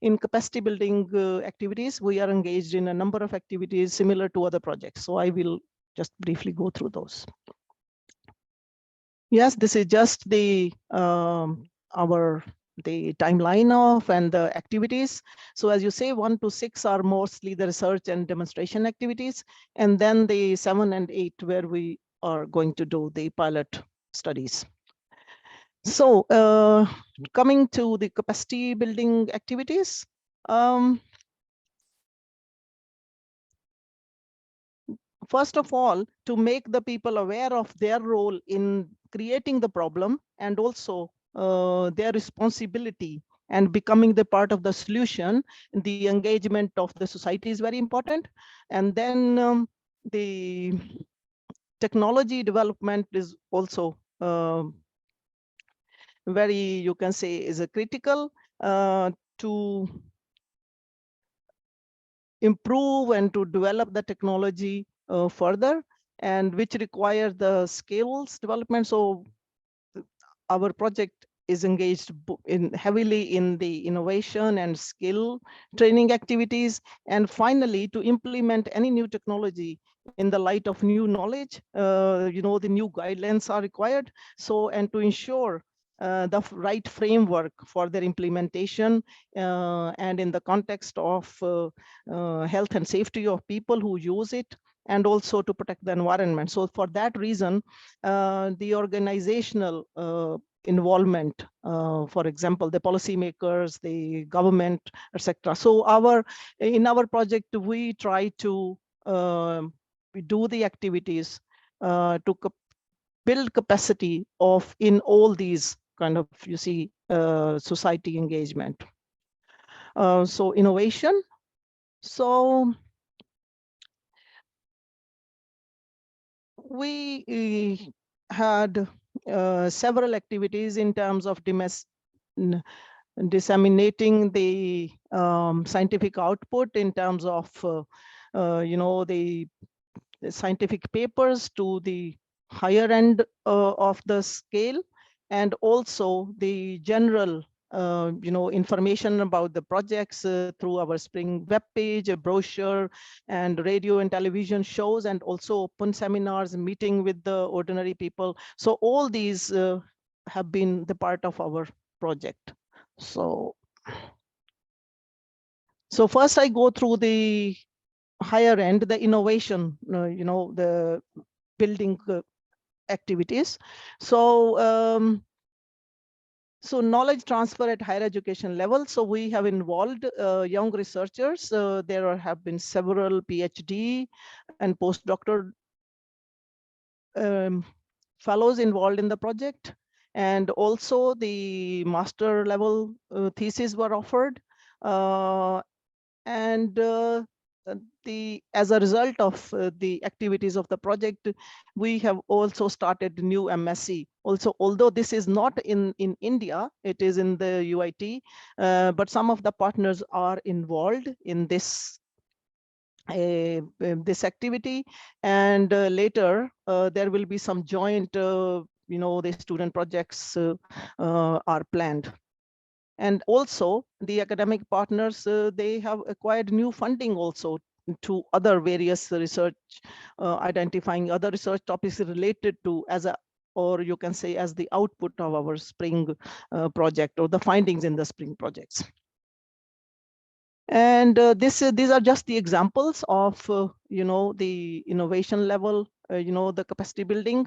in capacity building activities, we are engaged in a number of activities similar to other projects. So I will just briefly go through those. Yes, this is just the timeline of and the activities. So as you say, 1 to 6 are mostly the research and demonstration activities, and then the 7 and 8 where we are going to do the pilot studies. So coming to the capacity building activities, first of all, to make the people aware of their role in creating the problem and also their responsibility and becoming the part of the solution, the engagement of the society is very important. And then the technology development is also very, you can say, is a critical to improve and to develop the technology further, and which require the skills development. So our project is engaged heavily in the innovation and skill training activities. And finally, to implement any new technology in the light of new knowledge, the new guidelines are required. So, and to ensure the right framework for their implementation and in the context of health and safety of people who use it, and also to protect the environment. So for that reason, the organizational involvement, for example, the policymakers, the government, etc. So in our project, we try to we do the activities to build capacity in all these kind of, you see, society engagement. So innovation. So we had several activities in terms of disseminating the scientific output in terms of the scientific papers to the higher end of the scale, and also the general information about the projects through our Spring web page, a brochure, and radio and television shows, and also open seminars, meeting with the ordinary people. So all these have been the part of our project. So first I go through the higher end, the innovation, the building activities. So knowledge transfer at higher education level. So we have involved young researchers. There have been several PhD and postdoctoral fellows involved in the project. And also the master level theses were offered. As a result of the activities of the project, we have also started new MSc. Also, although this is not in India, it is in the UIT, but some of the partners are involved in this activity, and later there will be some joint the student projects are planned. And also the academic partners, they have acquired new funding also to other various research, identifying other research topics related to or you can say as the output of our Spring project, or the findings in the Spring projects. And these are just the examples of the innovation level, the capacity building.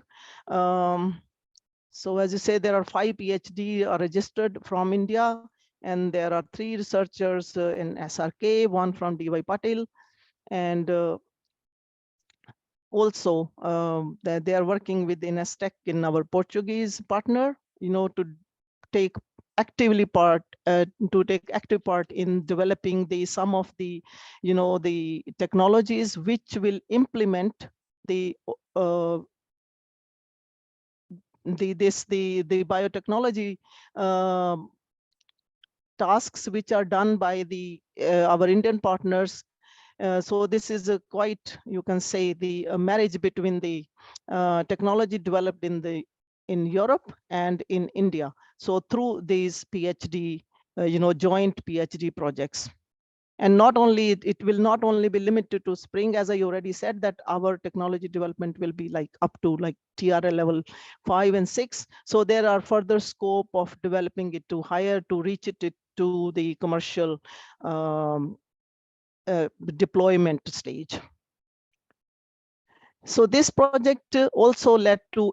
So as you say, there are 5 PhD are registered from India, and there are 3 researchers in SRK, 1 from DY Patil, and also they are working with Inestec in our Portuguese partner, to take active part in developing some of the the technologies which will implement the biotechnology tasks which are done by our Indian partners. So this is quite, you can say, the marriage between the technology developed in Europe and in India. So through these PhD, joint PhD projects. And not only, it will not only be limited to Spring, as I already said, that our technology development will be like up to like TRL level 5 and 6. So there are further scope of developing it to higher, to reach it to the commercial deployment stage. So this project also led to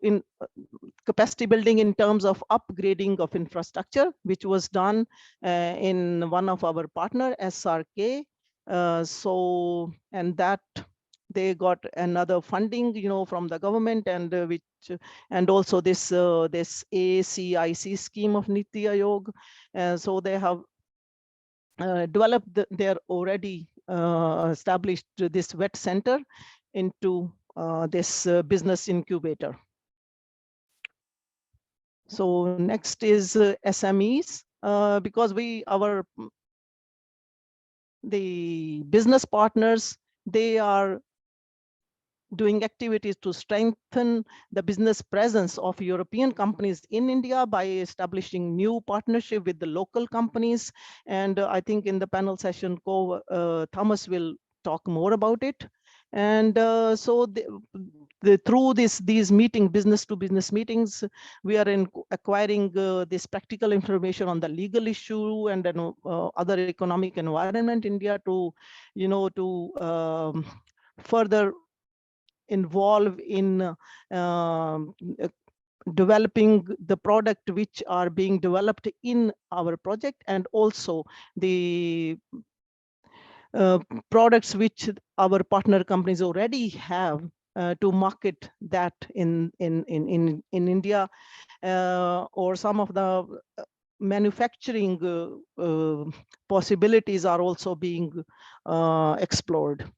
capacity building in terms of upgrading of infrastructure, which was done in one of our partner, SRK. And that they got another funding, from the government, and and also this ACIC scheme of Niti Aayog. So they have developed their already established this wet center into this business incubator. So next is SMEs, because the business partners, they are doing activities to strengthen the business presence of European companies in India by establishing new partnership with the local companies. And I think in the panel session, Thomas will talk more about it. And so through these meetings, business to business meetings, we are acquiring this practical information on the legal issue and other economic environment in India to, further involve in developing the product which are being developed in our project, and also the products which our partner companies already have to market that in India, or some of the manufacturing possibilities are also being explored.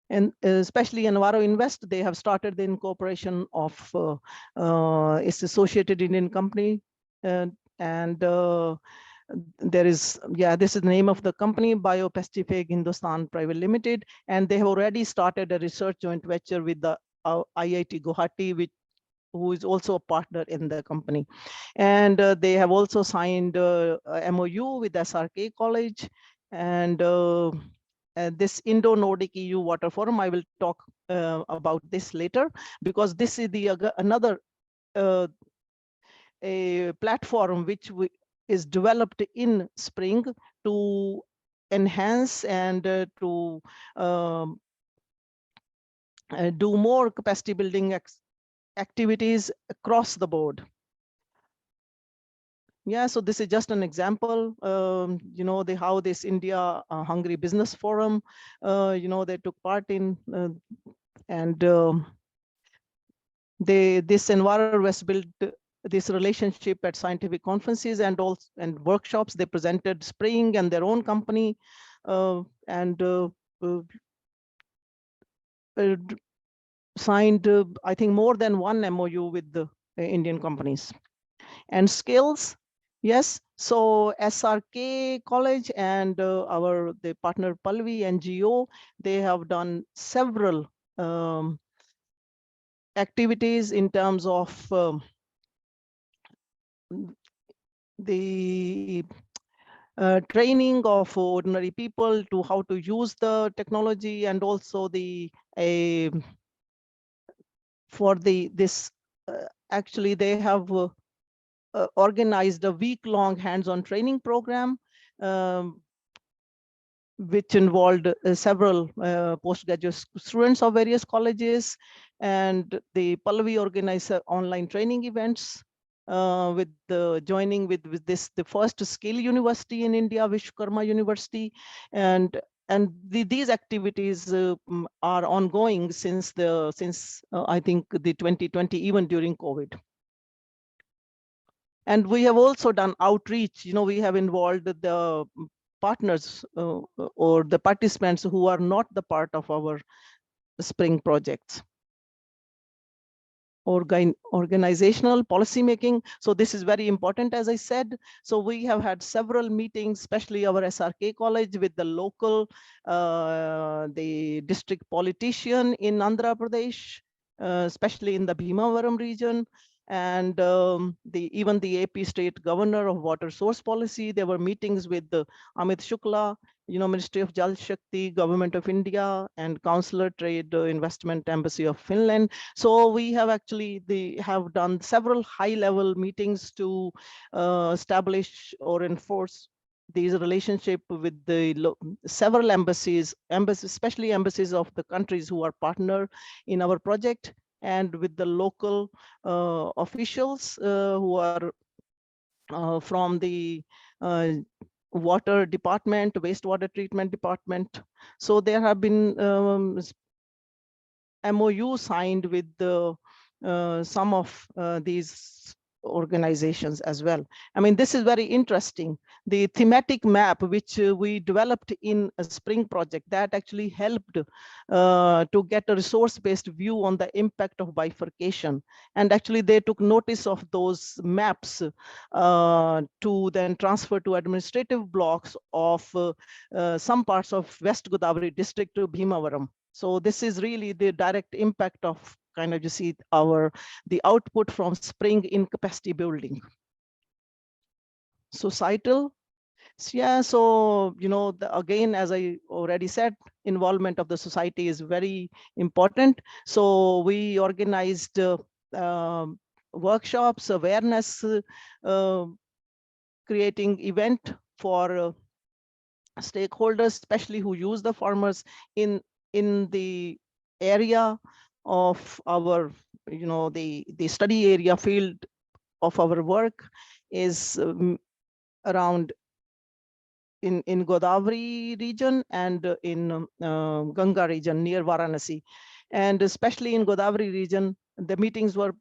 And especially Enviro Invest, they have started the incorporation of its associated Indian company. And there is, yeah, this is the name of the company, Biopacific Hindustan Private Limited, and they have already started a research joint venture with the IIT Guwahati, who is also a partner in the company. And they have also signed a MOU with SRK College, and this Indo-Nordic EU Water Forum. I will talk about this later, because this is the another a platform which is developed in Spring to enhance and to do more capacity building activities across the board. Yeah, so this is just an example. You know, how this India Hungary Business Forum, you know, they took part in, and this Enviro West built this relationship at scientific conferences and also workshops. They presented Spring and their own company, and signed, I think, more than one MOU with the Indian companies. And skills, yes. So SRK College and the partner Palvi NGO, they have done several activities in terms of the training of ordinary people to how to use the technology, and also for this actually they have organized a week-long hands-on training program, which involved several postgraduate students of various colleges, and the Pallavi organized online training events with joining with the first skill university in India, Vishwakarma University, and these activities are ongoing since I think the 2020, even during COVID. And we have also done outreach. You know, we have involved the partners or the participants who are not the part of our Spring projects. Organizational policy making. So this is very important, as I said. So we have had several meetings, especially our SRK College, with the local, the district politician in Andhra Pradesh, especially in the Bhimavaram region, and even the AP state governor of water source policy. There were meetings with Amit Shukla, you know, Ministry of Jal Shakti, Government of India, and Consular Trade Investment Embassy of Finland. So we have actually have done several high-level meetings to establish or enforce these relationship with the several embassies, especially embassies of the countries who are partner in our project, and with the local officials who are from the water department, wastewater treatment department. So there have been MOU signed with some of these organizations as well. I mean, this is very interesting. The thematic map, which we developed in a Spring project, that actually helped to get a resource-based view on the impact of bifurcation. And actually they took notice of those maps to then transfer to administrative blocks of some parts of West Godavari district to Bhimavaram. So this is really the direct impact of kind of, you see, the output from Spring in capacity building. Societal, yeah, so, you know, again, as I already said, involvement of the society is very important. So we organized workshops, awareness, creating event for stakeholders, especially who use the farmers in the area of our, you know, the study area field of our work is around in Godavari region and in Ganga region near Varanasi. And especially in Godavari region, the meetings were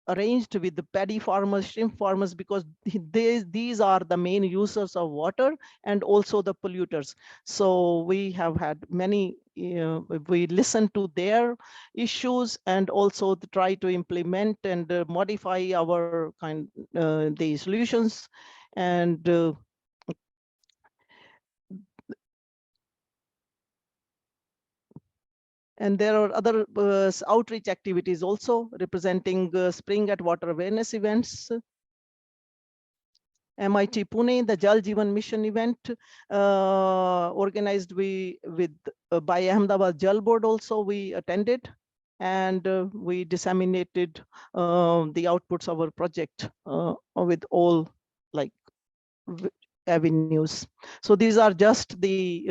arranged with the paddy farmers, shrimp farmers, because these are the main users of water and also the polluters. So we have had many, we listen to their issues and also try to implement and modify our the solutions. And there are other outreach activities also representing spring at water awareness events. MIT Pune, the Jal Jeevan Mission event organized by Ahmedabad Jal Board also we attended, and we disseminated the outputs of our project with all like avenues. So these are just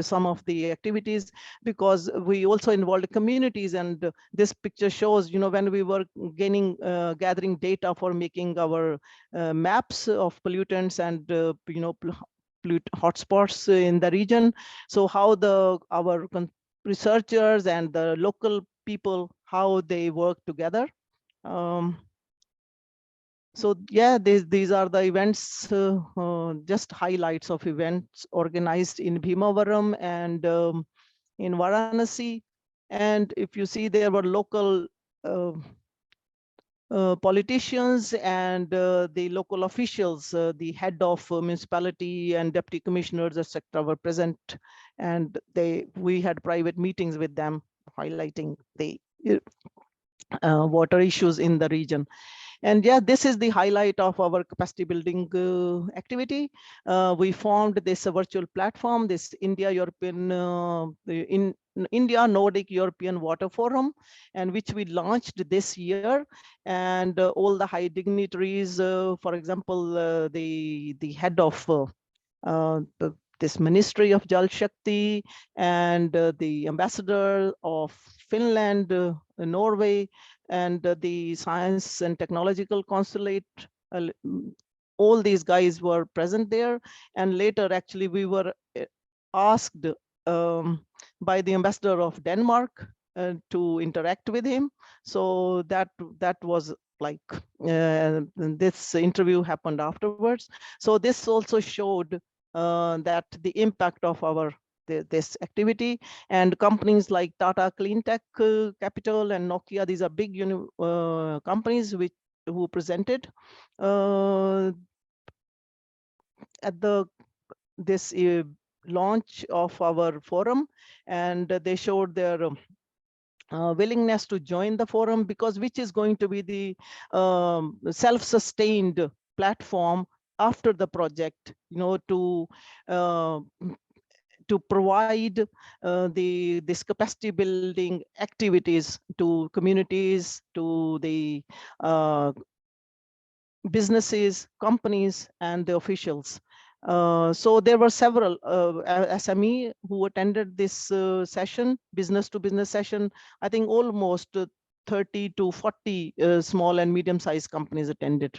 some of the activities, because we also involved communities, and this picture shows, when we were gathering data for making our maps of pollutants and hotspots in the region. So how our researchers and the local people, how they work together. So yeah, these are the events, just highlights of events organized in Bhimavaram and in Varanasi. And if you see, there were local politicians and the local officials, the head of municipality and deputy commissioners, etc., were present, and we had private meetings with them highlighting the water issues in the region. And yeah, this is the highlight of our capacity building activity. We formed this virtual platform, this India Nordic European Water Forum, and which we launched this year. And all the high dignitaries, for example, the head of this Ministry of Jal Shakti and the ambassador of Finland, Norway, and the Science and Technological Consulate. All these guys were present there. And later, actually, we were asked by the ambassador of Denmark to interact with him. So that was like, this interview happened afterwards. So this also showed that the impact of this activity. And companies like Tata Cleantech Capital and Nokia, these are big companies who presented at this launch of our forum, and they showed their willingness to join the forum, because which is going to be the self-sustained platform after the project, to provide this capacity building activities to communities, to the businesses, companies, and the officials. So there were several SME who attended this session, business to business session. I think almost 30 to 40 small and medium-sized companies attended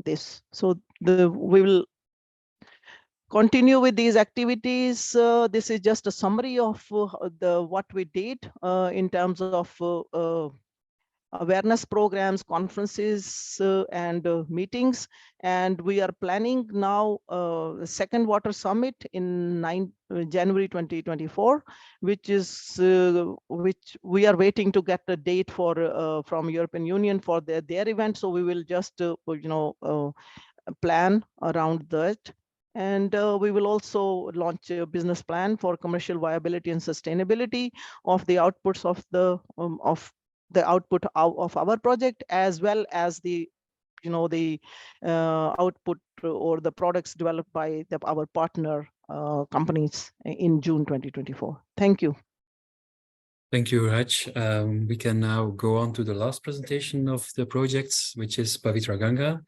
this. So we will continue with these activities. This is just a summary of what we did in terms of awareness programs, conferences, and meetings. And we are planning now the second water summit in January 2024, which we are waiting to get a date for from European Union for their event. So we will just plan around that. And we will also launch a business plan for commercial viability and sustainability of the outputs of the output of our project, as well as the output or the products developed by our partner companies in June 2024. Thank you. Thank you, Raj. We can now go on to the last presentation of the projects, which is Pavitra Ganga.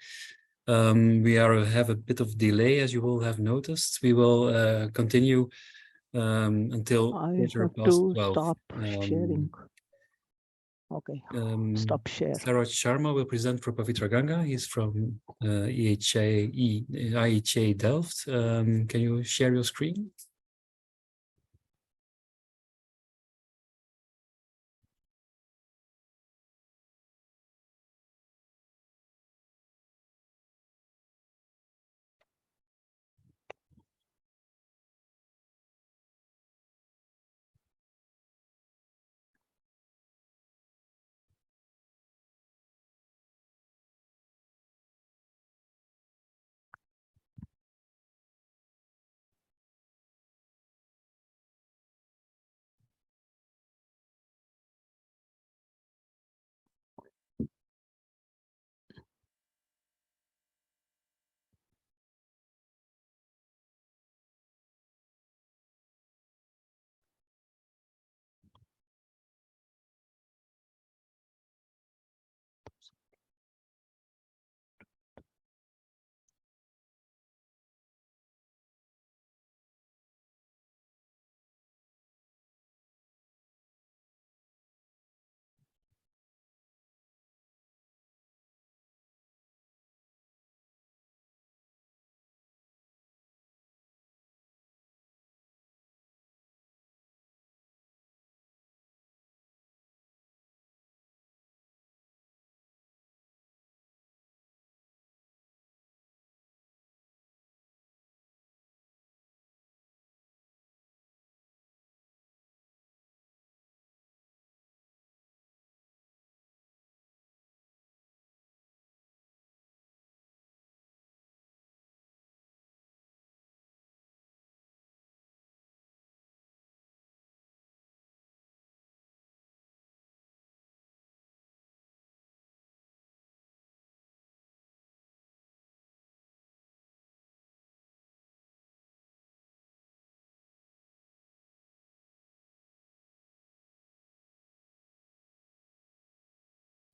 We have a bit of delay, as you all have noticed. We will continue until I have 12. to stop sharing. Okay, stop share. Saroj Sharma will present for Pavitra Ganga. He's from IHA Delft. Can you share your screen?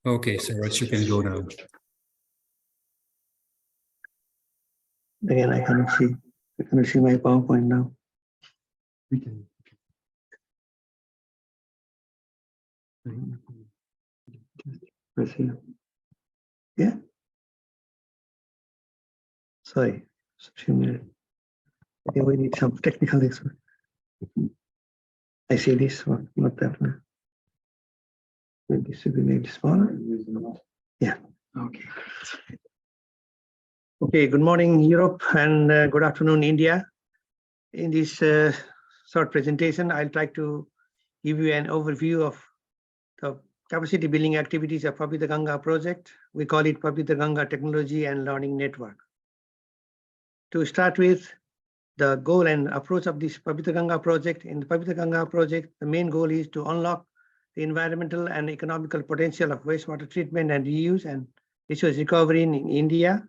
Okay, so Raj, you can go now. Again, I cannot see my PowerPoint now. We can. Press here. Yeah. Sorry. Okay, we need some technical expert. I see this one, not that one. Maybe this should be made smaller. Yeah. Okay. Okay. Good morning, Europe, and good afternoon, India. In this short presentation, I'll try to give you an overview of the capacity building activities of Pavitra Ganga project. We call it Pavitra Ganga Technology and Learning Network. To start with, the goal and approach of this Pavitra Ganga project. In the Pavitra Ganga project, the main goal is to unlock the environmental and economical potential of wastewater treatment and reuse and resource recovery in India.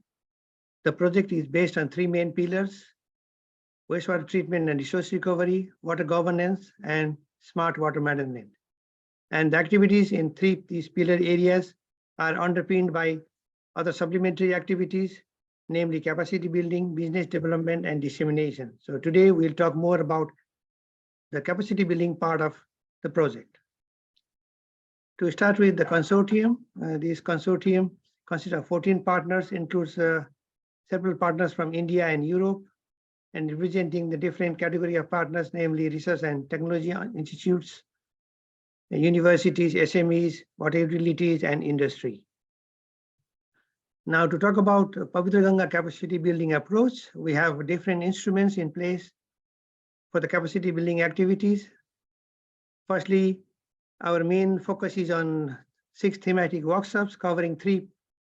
The project is based on three main pillars: wastewater treatment and resource recovery, water governance, and smart water management. And the activities in these pillar areas are underpinned by other supplementary activities, namely capacity building, business development, and dissemination. So today we'll talk more about the capacity building part of the project. To start with the consortium, this consortium consists of 14 partners, includes several partners from India and Europe, and representing the different category of partners, namely research and technology institutes, universities, SMEs, water utilities, and industry. Now, to talk about Pavitra Ganga capacity building approach, we have different instruments in place for the capacity building activities. Firstly, our main focus is on 6 thematic workshops covering 3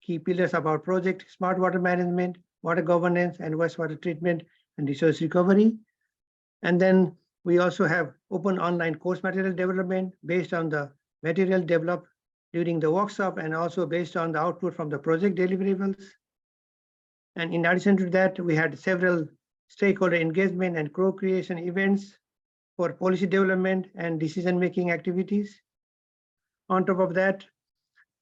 key pillars of our project: smart water management, water governance, and wastewater treatment and resource recovery. And then we also have open online course material development based on the material developed during the workshop and also based on the output from the project deliverables. And in addition to that, we had several stakeholder engagement and co-creation events for policy development and decision-making activities. On top of that,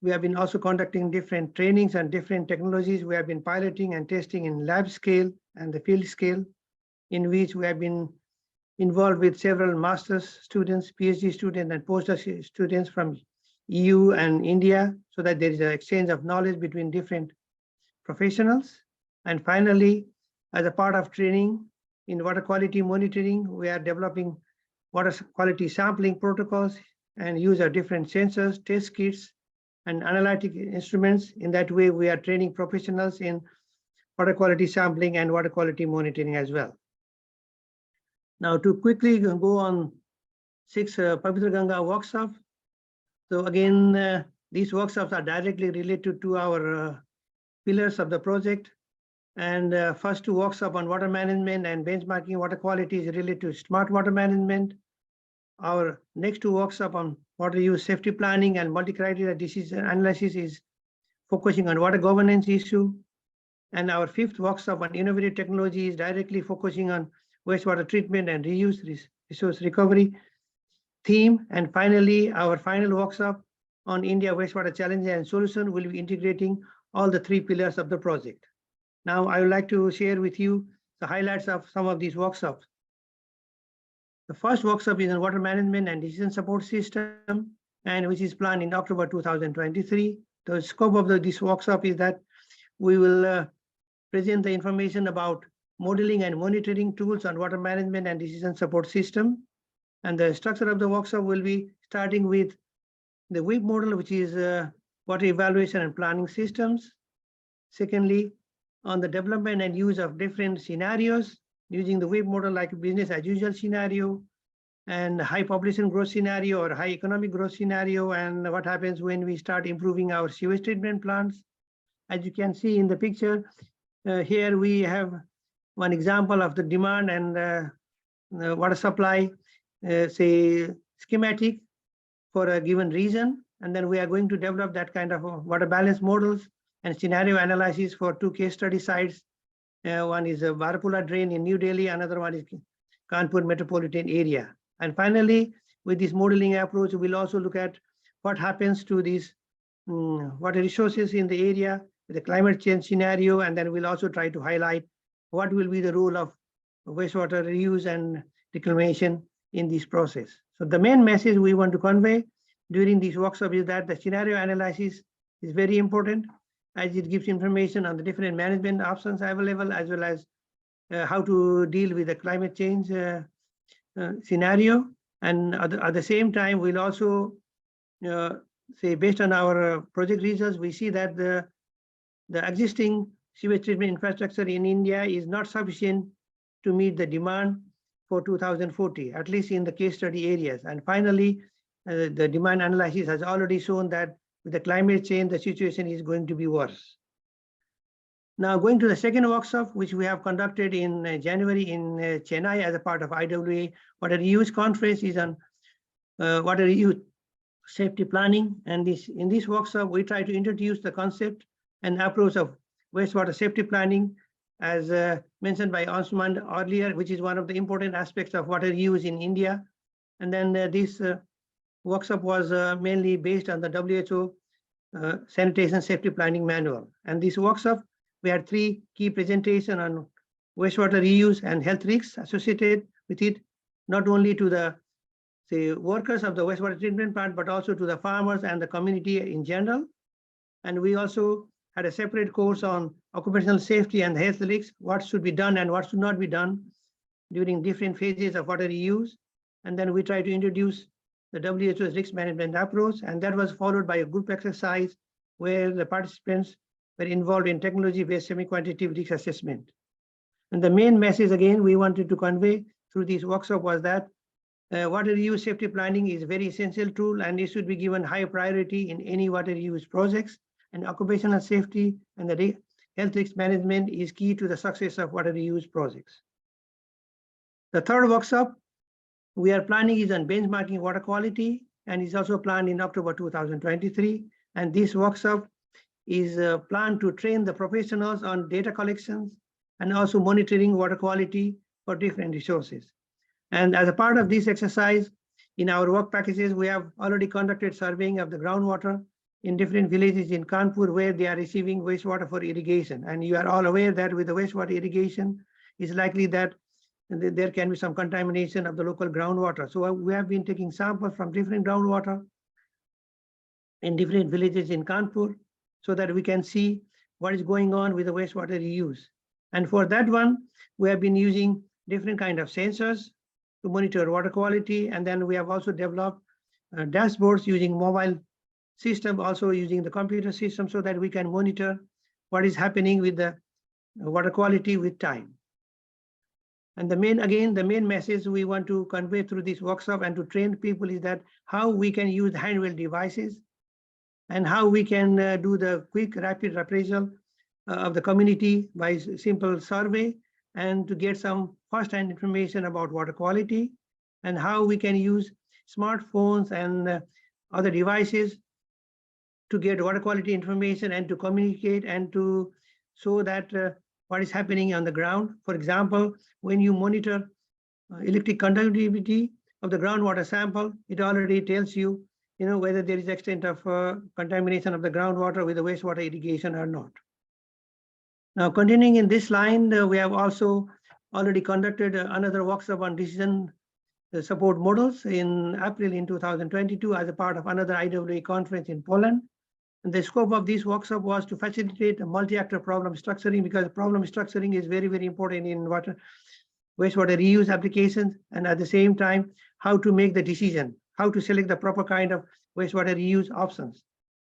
we have been also conducting different trainings and different technologies. We have been piloting and testing in lab scale and the field scale, in which we have been involved with several master's students, PhD students, and postdoc students from EU and India, so that there is an exchange of knowledge between different professionals. And finally, as a part of training in water quality monitoring, we are developing water quality sampling protocols and use of different sensors, test kits, and analytic instruments. In that way, we are training professionals in water quality sampling and water quality monitoring as well. Now, to quickly go on 6 Pavitra Ganga workshops. So again, these workshops are directly related to our pillars of the project. And first 2 workshops on water management and benchmarking water quality is related to smart water management. Our next 2 workshops on water use safety planning and multi-criteria decision analysis is focusing on water governance issue. And our 5th workshop on innovative technology is directly focusing on wastewater treatment and reuse resource recovery theme. And finally, our final workshop on India wastewater challenge and solution will be integrating all the 3 pillars of the project. Now, I would like to share with you the highlights of some of these workshops. The first workshop is on water management and decision support system, and which is planned in October 2023. The scope of this workshop is that we will present the information about modeling and monitoring tools on water management and decision support system. And the structure of the workshop will be starting with the WIP model, which is water evaluation and planning systems. Secondly, on the development and use of different scenarios using the WIP model, like business as usual scenario and high population growth scenario or high economic growth scenario, and what happens when we start improving our sewage treatment plants. As you can see in the picture, here we have one example of the demand and water supply, say schematic for a given region. And then we are going to develop that kind of water balance models and scenario analysis for 2 case study sites. One is a Varapula drain in New Delhi, another one is Kanpur metropolitan area. And finally, with this modeling approach, we'll also look at what happens to these water resources in the area, the climate change scenario, and then we'll also try to highlight what will be the role of wastewater reuse and reclamation in this process. So the main message we want to convey during this workshop is that the scenario analysis is very important, as it gives information on the different management options available, as well as how to deal with the climate change scenario. And at the same time, we'll also say, based on our project results, we see that the existing sewage treatment infrastructure in India is not sufficient to meet the demand for 2040, at least in the case study areas. And finally, the demand analysis has already shown that with the climate change, the situation is going to be worse. Now, going to the second workshop, which we have conducted in January in Chennai as a part of IWA Water Reuse Conference, is on water reuse safety planning. And in this workshop, we try to introduce the concept and approach of wastewater safety planning, as mentioned by Anshuman earlier, which is one of the important aspects of water use in India. And then this workshop was mainly based on the WHO Sanitation Safety Planning Manual. And this workshop, we had 3 key presentations on wastewater reuse and health risks associated with it, not only to the workers of the wastewater treatment plant, but also to the farmers and the community in general. And we also had a separate course on occupational safety and health risks, what should be done and what should not be done during different phases of water reuse. And then we try to introduce the WHO's risk management approach, and that was followed by a group exercise where the participants were involved in technology-based semi-quantitative risk assessment. And the main message, again, we wanted to convey through this workshop was that water reuse safety planning is a very essential tool, and it should be given high priority in any water reuse projects. And occupational safety and the health risk management is key to the success of water reuse projects. The third workshop we are planning is on benchmarking water quality, and is also planned in October 2023. And this workshop is planned to train the professionals on data collections and also monitoring water quality for different resources. And as a part of this exercise, in our work packages, we have already conducted surveying of the groundwater in different villages in Kanpur where they are receiving wastewater for irrigation. And you are all aware that with the wastewater irrigation, it's likely that there can be some contamination of the local groundwater. So we have been taking samples from different groundwater in different villages in Kanpur so that we can see what is going on with the wastewater reuse. And for that one, we have been using different kind of sensors to monitor water quality. And then we have also developed dashboards using mobile system, also using the computer system, so that we can monitor what is happening with the water quality with time. And the main message we want to convey through this workshop and to train people is that how we can use handheld devices and how we can do the quick, rapid appraisal of the community by simple survey, and to get some first-hand information about water quality, and how we can use smartphones and other devices to get water quality information and to communicate and to show that what is happening on the ground. For example, when you monitor electric conductivity of the groundwater sample, it already tells you, whether there is extent of contamination of the groundwater with the wastewater irrigation or not. Now, continuing in this line, we have also already conducted another workshop on decision support models in April in 2022 as a part of another IWA conference in Poland. And the scope of this workshop was to facilitate a multi-actor problem structuring, because problem structuring is very, very important in wastewater reuse applications, and at the same time, how to make the decision, how to select the proper kind of wastewater reuse options.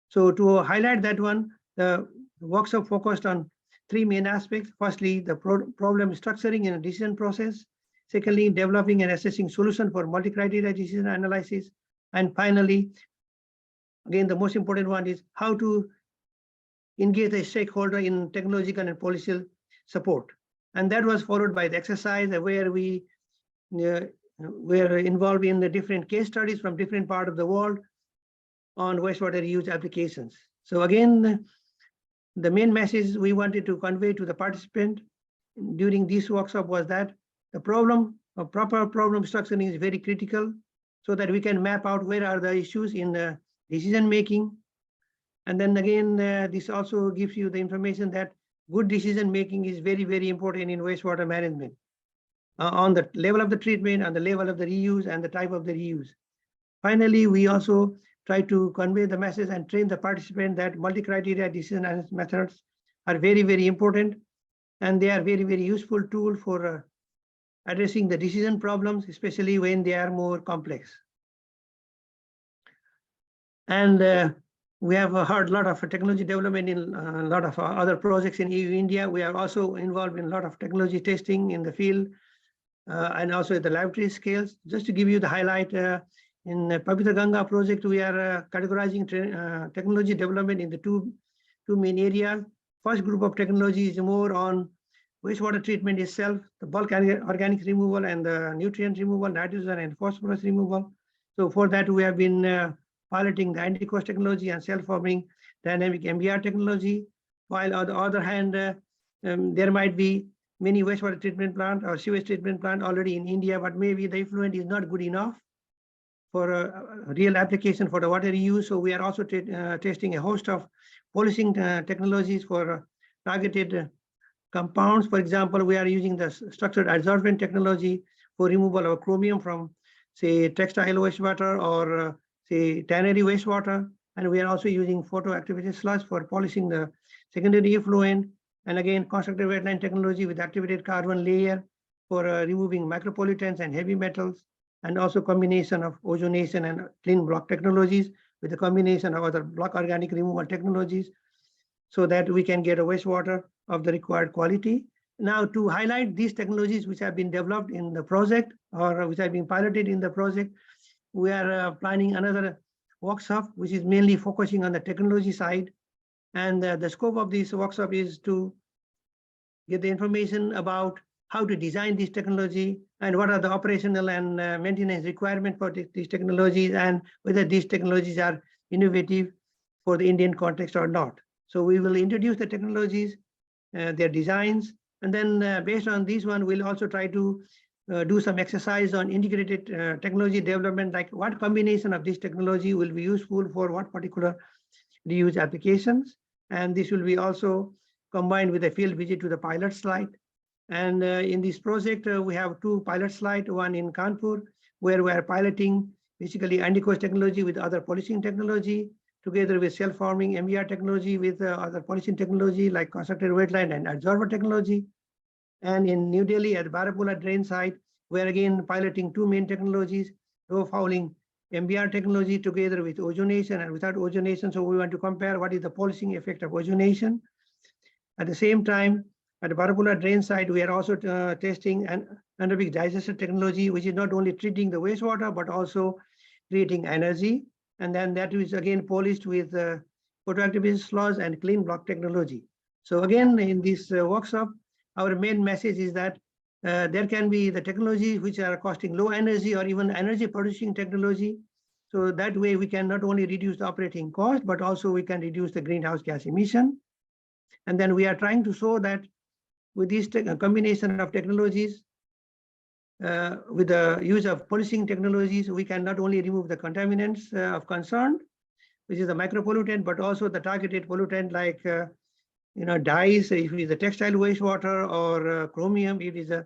So to highlight that one, the workshop focused on 3 main aspects. Firstly, the problem structuring in a decision process. Secondly, developing and assessing solution for multi-criteria decision analysis. And finally, again, the most important one is how to engage a stakeholder in technological and policy support. And that was followed by the exercise where we were involved in the different case studies from different parts of the world on wastewater reuse applications. So again, the main message we wanted to convey to the participant during this workshop was that the proper problem structuring is very critical, so that we can map out where are the issues in the decision making. And then again, this also gives you the information that good decision making is very, very important in wastewater management on the level of the treatment, on the level of the reuse, and the type of the reuse. Finally, we also try to convey the message and train the participant that multi-criteria decision methods are very, very important, and they are very, very useful tool for addressing the decision problems, especially when they are more complex. And we have heard a lot of technology development in a lot of other projects in EU India. We are also involved in a lot of technology testing in the field and also at the laboratory scales. Just to give you the highlight, in the Pavitra Ganga project, we are categorizing technology development in the two main areas. First group of technology is more on wastewater treatment itself, the bulk organic removal and the nutrient removal, nitrogen and phosphorus removal. So for that, we have been piloting the anti-cost technology and self-forming dynamic MBR technology. While on the other hand, there might be many wastewater treatment plant or sewage treatment plant already in India, but maybe the effluent is not good enough for a real application for the water reuse. So we are also testing a host of polishing technologies for targeted compounds. For example, we are using the structured adsorbent technology for removal of chromium from, say, textile wastewater or say tannery wastewater. And we are also using photoactivated sludge for polishing the secondary effluent. And again, constructed wetline technology with activated carbon layer for removing micropollutants and heavy metals, and also combination of ozonation and clean block technologies with a combination of other block organic removal technologies, so that we can get a wastewater of the required quality. Now, to highlight these technologies which have been developed in the project or which have been piloted in the project, we are planning another workshop, which is mainly focusing on the technology side. And the scope of this workshop is to get the information about how to design this technology and what are the operational and maintenance requirements for these technologies, and whether these technologies are innovative for the Indian context or not. So we will introduce the technologies, their designs, and then based on this one, we'll also try to do some exercise on integrated technology development, like what combination of this technology will be useful for what particular reuse applications. And this will be also combined with a field visit to the pilot site. And in this project, we have two pilot sites, one in Kanpur, where we are piloting basically anti-coast technology with other polishing technology, together with self-forming MBR technology with other polishing technology like constructed wetline and adsorber technology. And in New Delhi at Barapula drain site, we're again piloting two main technologies, low fouling MBR technology together with ozonation and without ozonation. So we want to compare what is the polishing effect of ozonation. At the same time, at the Barapula drain site, we are also testing an anaerobic digester technology, which is not only treating the wastewater, but also creating energy. And then that is again polished with photoactivated sludge and clean block technology. So again, in this workshop, our main message is that there can be the technologies which are costing low energy or even energy producing technology. So that way we can not only reduce the operating cost, but also we can reduce the greenhouse gas emission. And then we are trying to show that with this combination of technologies, with the use of polishing technologies, we can not only remove the contaminants of concern, which is the micropollutant, but also the targeted pollutant like dyes, if it is a textile wastewater, or chromium, it is a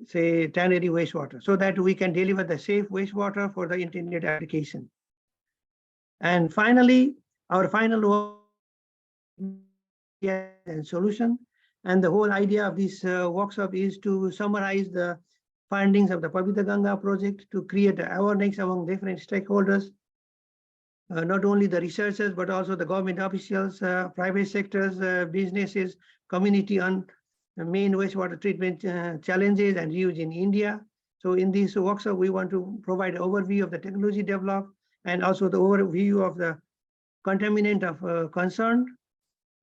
say tannery wastewater, so that we can deliver the safe wastewater for the intended application. And finally, our final and solution. And the whole idea of this workshop is to summarize the findings of the Pavitra Ganga project, to create awareness among different stakeholders, not only the researchers, but also the government officials, private sectors, businesses, community on the main wastewater treatment challenges and reuse in India. So in this workshop, we want to provide an overview of the technology developed and also the overview of the contaminant of concern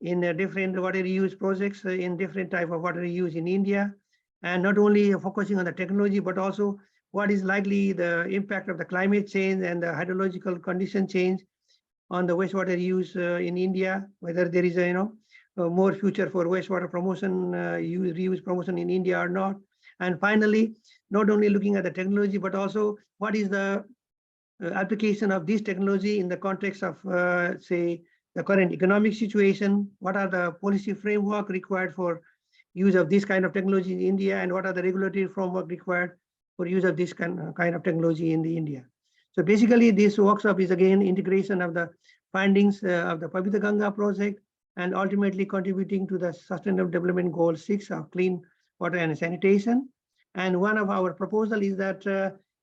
in different water reuse projects in different type of water reuse in India, and not only focusing on the technology, but also what is likely the impact of the climate change and the hydrological condition change on the wastewater use in India, whether there is a more future for wastewater promotion, reuse promotion in India or not. And finally, not only looking at the technology, but also what is the application of this technology in the context of, say, the current economic situation, what are the policy framework required for use of this kind of technology in India, and what are the regulatory framework required for use of this kind of technology in the India. So basically, this workshop is again integration of the findings of the Pavitra Ganga project and ultimately contributing to the Sustainable Development Goal 6 of clean water and sanitation. And one of our proposal is that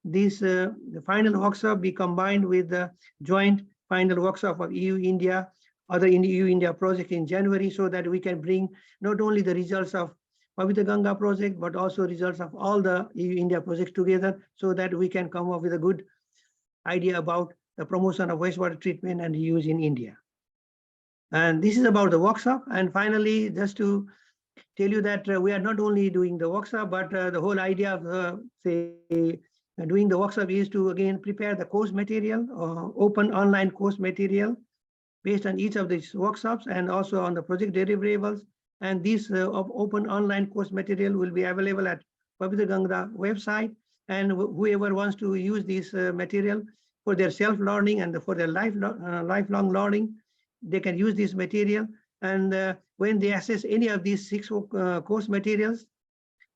the final workshop be combined with the joint final workshop of EU-India, other EU-India project in January, so that we can bring not only the results of Pavitra Ganga project, but also results of all the EU-India projects together, so that we can come up with a good idea about the promotion of wastewater treatment and use in India. And this is about the workshop. And finally, just to tell you that we are not only doing the workshop, but the whole idea of doing the workshop is to again prepare the course material, open online course material based on each of these workshops and also on the project deliverables. And this open online course material will be available at Pavitra Ganga website. And whoever wants to use this material for their self-learning and for their lifelong learning, they can use this material. And when they access any of these 6 course materials,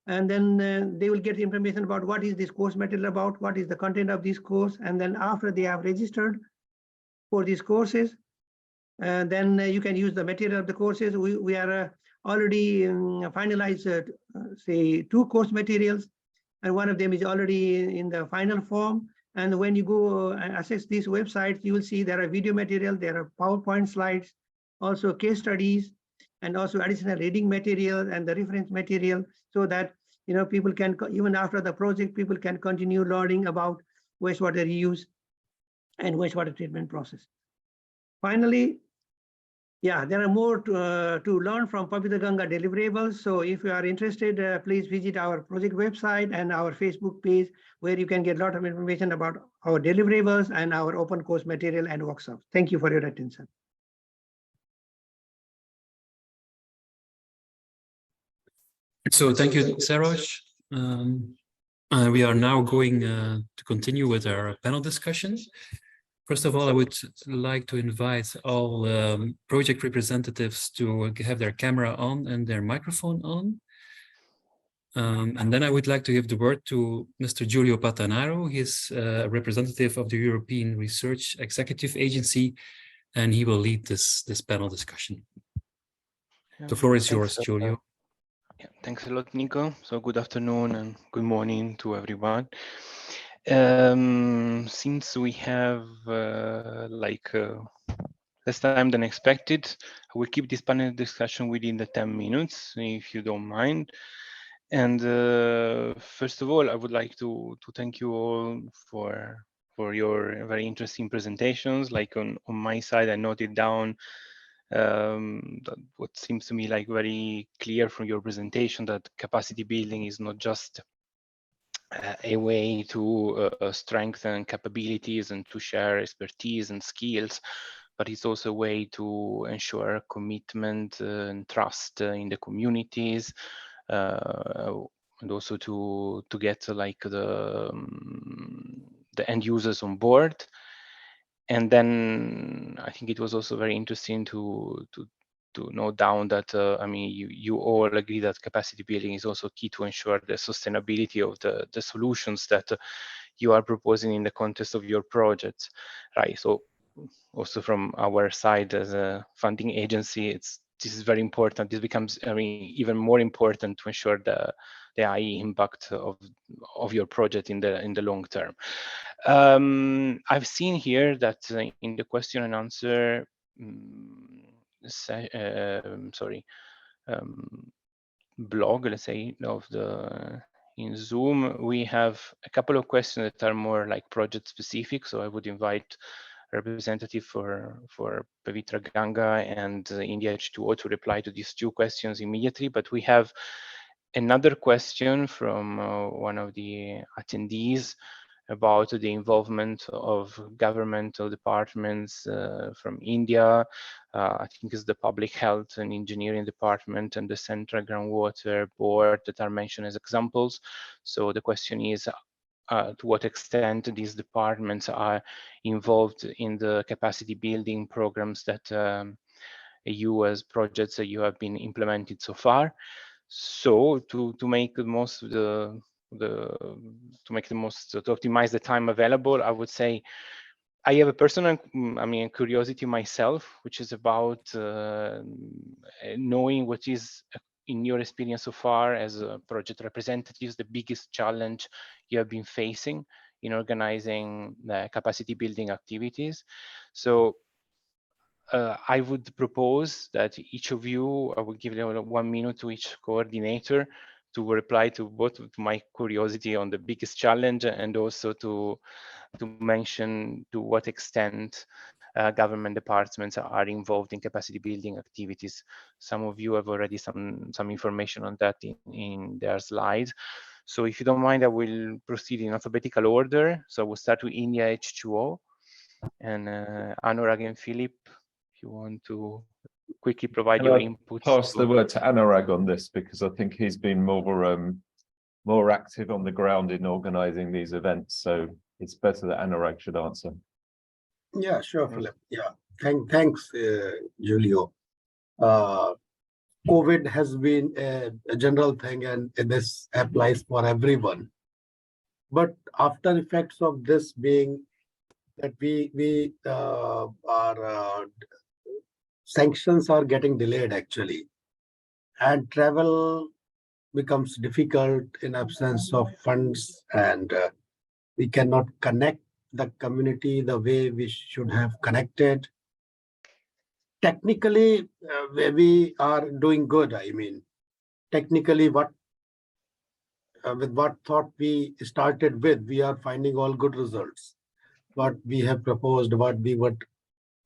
and then they will get information about what is this course material about, what is the content of this course. And then after they have registered for these courses, then you can use the material of the courses. We are already finalized, say, 2 course materials, and one of them is already in the final form. And when you go and access these websites, you will see there are video material, there are PowerPoint slides, also case studies, and also additional reading material and the reference material, so that people can, even after the project, people can continue learning about wastewater reuse and wastewater treatment process. Finally, yeah, there are more to learn from Pavitra Ganga deliverables. So if you are interested, please visit our project website and our Facebook page, where you can get a lot of information about our deliverables and our open course material and workshops. Thank you for your attention. So thank you, Saroj. We are now going to continue with our panel discussion. First of all, I would like to invite all project representatives to have their camera on and their microphone on. And then I would like to give the word to Mr. Giulio Patanaro. He is a representative of the European Research Executive Agency, and he will lead this panel discussion. The floor is yours, Giulio. Yeah, thanks a lot, Nico. So good afternoon and good morning to everyone. Since we have less time than expected, I will keep this panel discussion within the 10 minutes, if you don't mind. And first of all, I would like to thank you all for your very interesting presentations. Like on my side, I noted down what seems to me like very clear from your presentation, that capacity building is not just a way to strengthen capabilities and to share expertise and skills, but it's also a way to ensure commitment and trust in the communities, and also to get like the end users on board. And then I think it was also very interesting to note down that I mean, you all agree that capacity building is also key to ensure the sustainability of the solutions that you are proposing in the context of your projects, right? So also from our side as a funding agency, this is very important. This becomes, I mean, even more important to ensure the high impact of your project in the long term. I've seen here that in the question and answer blog, let's say, of the in Zoom, we have a couple of questions that are more like project specific. So I would invite a representative for Pavitra Ganga and India H2O to reply to these 2 questions immediately. But we have another question from one of the attendees about the involvement of governmental departments from India. I think it's the Public Health and Engineering Department and the Central Groundwater Board that are mentioned as examples. So the question is, to what extent these departments are involved in the capacity building programs that you as projects that you have been implemented so far. So to make the most of to optimize the time available, I would say I have a personal, curiosity myself, which is about knowing what is, in your experience so far as a project representatives, the biggest challenge you have been facing in organizing capacity building activities. So I would propose that each of you, I will give 1 minute to each coordinator to reply to both to my curiosity on the biggest challenge and also to mention to what extent government departments are involved in capacity building activities. Some of you have already some information on that in their slides. So if you don't mind, I will proceed in alphabetical order. So we'll start with India H2O and Anurag and Philip, if you want to quickly provide your inputs. Pass the word to Anurag on this because I think he's been more active on the ground in organizing these events. So it's better that Anurag should answer. Yeah, sure, Philip. Yeah, thanks, Julio. COVID has been a general thing, and this applies for everyone. But after effects of this being that sanctions are getting delayed actually, and travel becomes difficult in absence of funds, and we cannot connect the community the way we should have connected. Technically, we are doing good. I mean, technically, with what thought we started with, we are finding all good results. What we have proposed, what we would,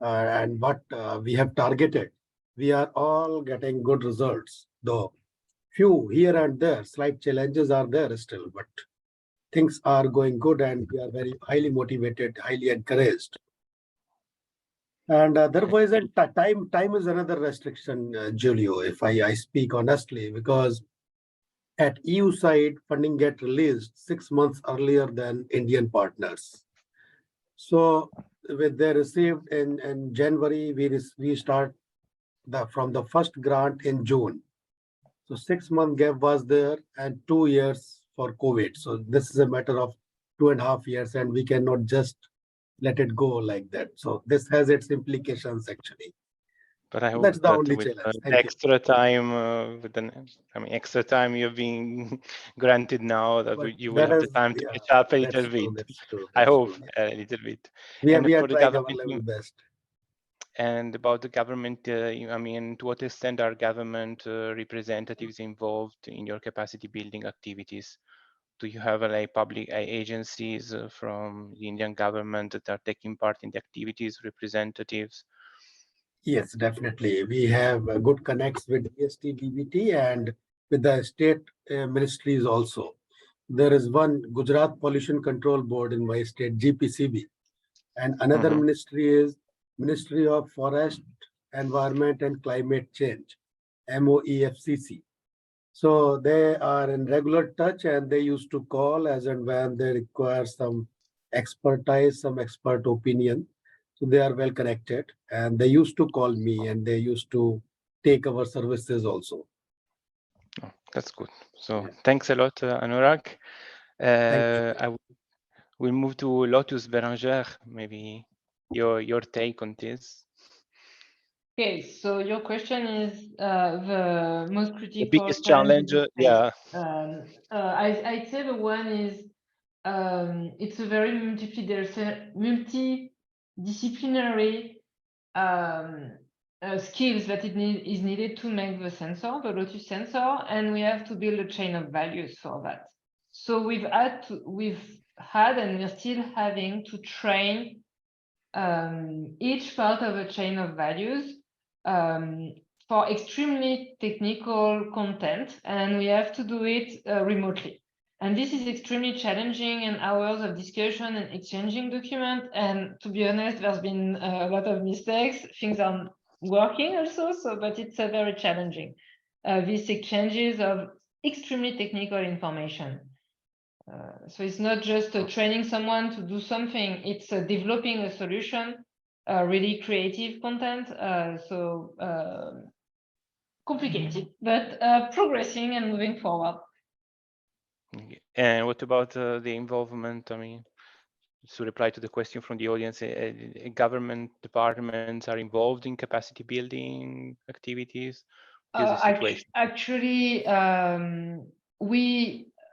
and what we have targeted, we are all getting good results. Though few here and there, slight challenges are there still, but things are going good, and we are very highly motivated, highly encouraged. And otherwise, time is another restriction, Julio, if I speak honestly, because at EU side, funding get released 6 months earlier than Indian partners. So with they received in January, we start from the first grant in June. So 6 month gap was there and 2 years for COVID. So this is a matter of 2.5 years, and we cannot just let it go like that. So this has its implications actually. But I hope that's the that only with challenge. extra time, extra time you're being granted now, that you will have the time to catch up a little bit. That's true. I hope a little bit. We are for the trying our government, level best. And about the government, to what extent are government representatives involved in your capacity building activities? Do you have public agencies from the Indian government that are taking part in the activities, representatives? Yes, definitely. We have good connects with DST, DBT, and with the state ministries also. There is one Gujarat Pollution Control Board in my state, GPCB, and another ministry is Ministry of Forest, Environment and Climate Change, MOEFCC. So they are in regular touch, and they used to call as and when they require some expertise, some expert opinion. So they are well connected, and they used to call me, and they used to take our services also. Oh, that's good. So thanks a lot, Anurag. We'll move to Lotus Bérengère. Maybe your take on this. Okay, so your question is the most critical, the biggest challenge. Yeah. I'd say the one is it's a very multidisciplinary skills that is needed to make the sensor, the Lotus sensor, and we have to build a chain of values for that. So we've had and we're still having to train each part of a chain of values for extremely technical content, and we have to do it remotely. And this is extremely challenging, and hours of discussion and exchanging documents. And to be honest, there's been a lot of mistakes. Things aren't working also, but it's very challenging. These exchanges of extremely technical information. So it's not just training someone to do something, it's developing a solution, really creative content. Complicated, but progressing and moving forward. And what about the involvement? I mean, to reply to the question from the audience, government departments are involved in capacity building activities. Actually,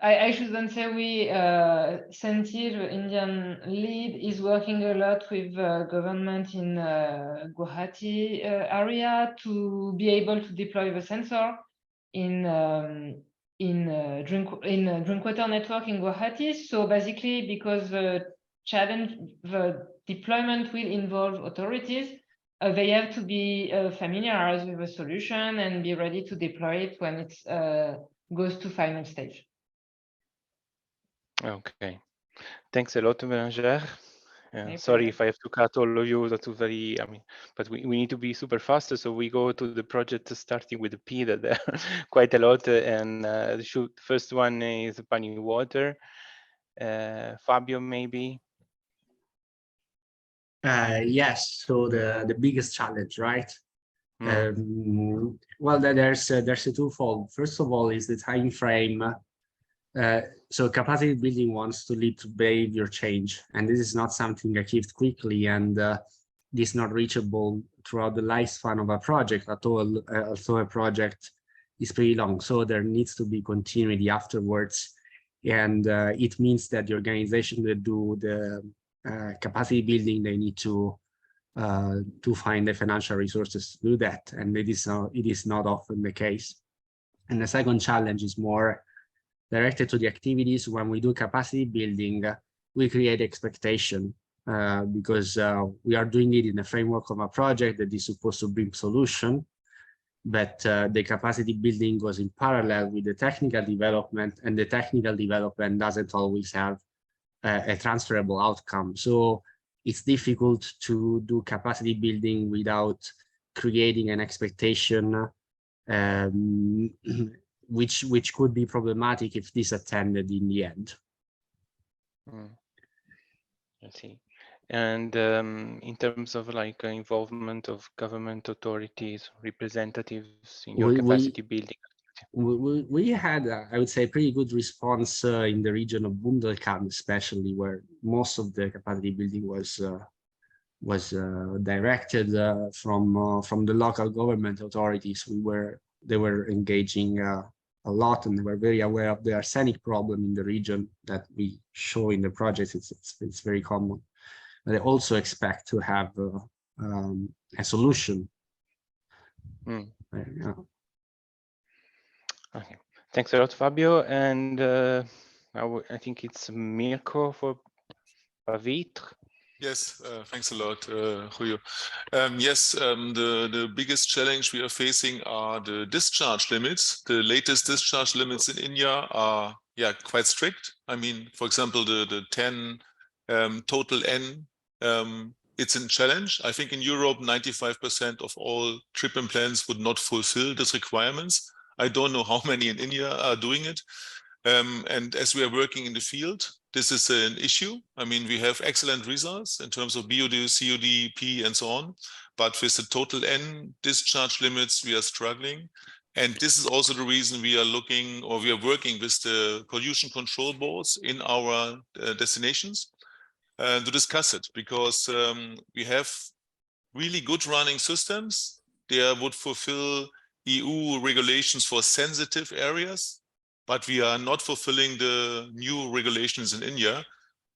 I shouldn't say we, Sentir, the Indian lead, is working a lot with government in Guwahati area to be able to deploy the sensor in drink water network in Guwahati. So basically, because the deployment will involve authorities, they have to be familiarized with the solution and be ready to deploy it when it goes to final stage. Okay, thanks a lot, Bérangère. Sorry if I have to cut all of you. That's very, I mean, but we need to be super fast. So we go to the project starting with the P that there are quite a lot. And the first one is Pani Water. Fabio, maybe. Yes, so the biggest challenge, right? Well, there's a twofold. First of all, is the time frame. So capacity building wants to lead to behavior change, and this is not something achieved quickly, and this is not reachable throughout the lifespan of a project at all. Also, a project is pretty long, so there needs to be continuity afterwards, and it means that the organization that do the capacity building, they need to find the financial resources to do that, and it is not often the case. And the second challenge is more directed to the activities. When we do capacity building, we create expectation because we are doing it in the framework of a project that is supposed to bring solution, but the capacity building goes in parallel with the technical development, and the technical development doesn't always have a transferable outcome. So it's difficult to do capacity building without creating an expectation, which could be problematic if disattended in the end. Let's see. And in terms of like involvement of government authorities, representatives in your capacity building? We had, I would say, pretty good response in the region of Bundelkhand, especially where most of the capacity building was directed from the local government authorities. They were engaging a lot, and they were very aware of the arsenic problem in the region that we show in the project. It's very common. They also expect to have a solution. Okay, thanks a lot, Fabio. And I think it's Mirko for Pavitre. Yes, thanks a lot, Julio. Yes, the biggest challenge we are facing are the discharge limits. The latest discharge limits in India are, quite strict. I mean, for example, the 10 total N, it's a challenge. I think in Europe, 95% of all treatment plants would not fulfill these requirements. I don't know how many in India are doing it. And as we are working in the field, this is an issue. I mean, we have excellent results in terms of BOD, COD, P, and so on. But with the total N discharge limits, we are struggling. And this is also the reason we are looking, or we are working with the pollution control boards in our destinations to discuss it, because we have really good running systems. They would fulfill EU regulations for sensitive areas, but we are not fulfilling the new regulations in India.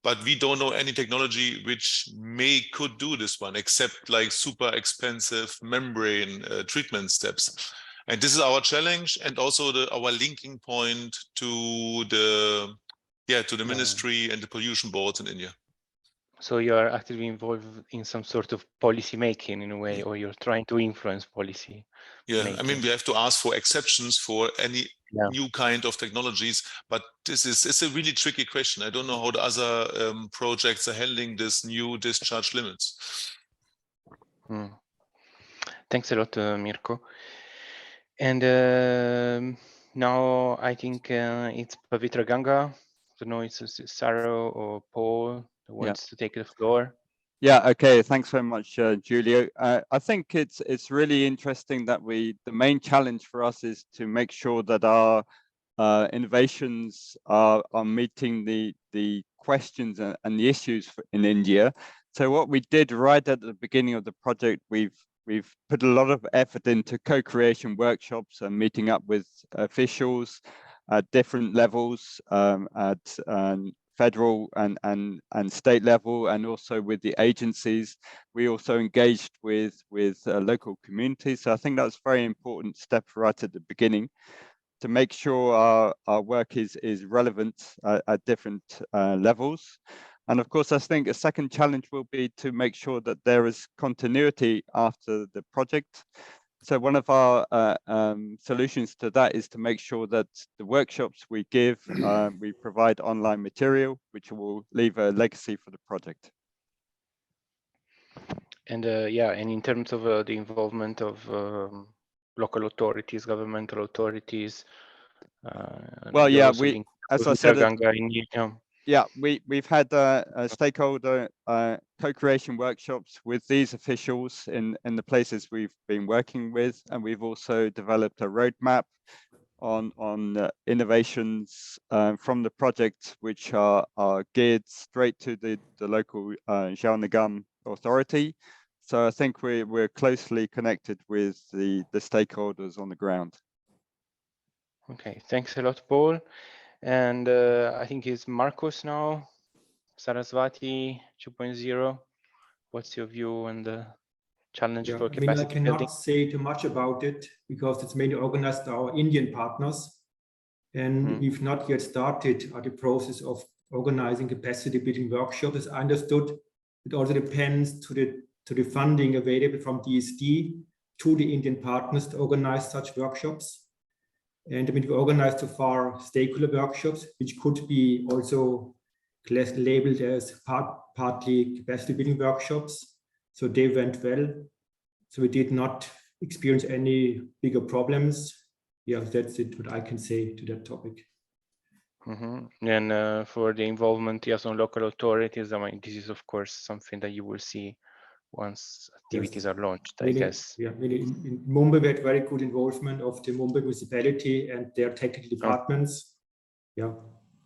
But we don't know any technology which could do this one, except like super expensive membrane treatment steps. And this is our challenge, and also our linking point to the ministry and the pollution boards in India. So you are actively involved in some sort of policy making in a way, or you're trying to influence policy. I mean, we have to ask for exceptions for any new kind of technologies, but it's a really tricky question. I don't know how the other projects are handling this new discharge limits. Thanks a lot, Mirko. And now I think it's Pavitra Ganga don't know, it's Saro or Paul that wants to take the floor. Yeah, okay, thanks very much, Julio. I think it's really interesting that the main challenge for us is to make sure that our innovations are meeting the questions and the issues in India. So what we did right at the beginning of the project, we've put a lot of effort into co-creation workshops and meeting up with officials at different levels, at federal and state level, and also with the agencies. We also engaged with local communities. So I think that's a very important step right at the beginning, to make sure our work is relevant at different levels. And of course, I think a second challenge will be to make sure that there is continuity after the project. So one of our solutions to that is to make sure that the workshops we give, we provide online material, which will leave a legacy for the project. And yeah, and in terms of the involvement of local authorities, governmental authorities. Well, yeah, as I said, yeah, we've had stakeholder co-creation workshops with these officials in the places we've been working with, and we've also developed a roadmap on innovations from the project, which are geared straight to the local Jal Nigam authority. So I think we're closely connected with the stakeholders on the ground. Okay, thanks a lot, Paul. And I think it's Marcos now, Saraswati 2.0. What's your view on the challenge for capacity building? I cannot say too much about it because it's mainly organized by our Indian partners. And we've not yet started the process of organizing capacity building workshops. As I understood, it also depends to the funding available from DSD to the Indian partners to organize such workshops. And I mean, we organized so far stakeholder workshops, which could be also labeled as partly capacity building workshops. So they went well. So we did not experience any bigger problems. Yeah, that's it, what I can say to that topic. And for the involvement, yes, on local authorities, I mean, this is of course something that you will see once activities are launched, I guess. Yeah, really in Mumbai, we had very good involvement of the Mumbai municipality and their technical departments. Yeah,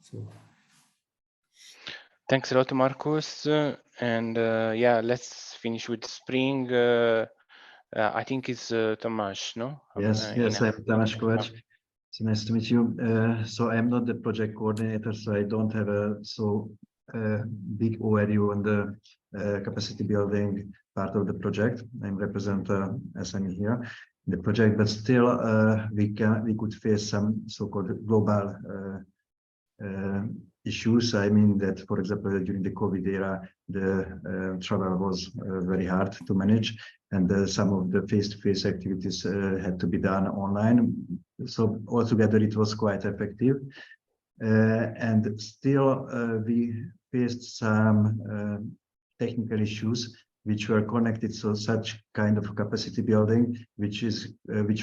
so. Thanks a lot, Marcus. And yeah, let's finish with Spring. I think it's Tomasz, no? Yes, I'm Tomasz Kovacs. So nice to meet you. So I'm not the project coordinator, so I don't have a big overview on the capacity building part of the project. I'm represent SME here in the project, but still we could face some so-called global issues. I mean that, for example, during the COVID era, the travel was very hard to manage, and some of the face-to-face activities had to be done online. So altogether, it was quite effective. And still, we faced some technical issues which were connected. So such kind of capacity building, which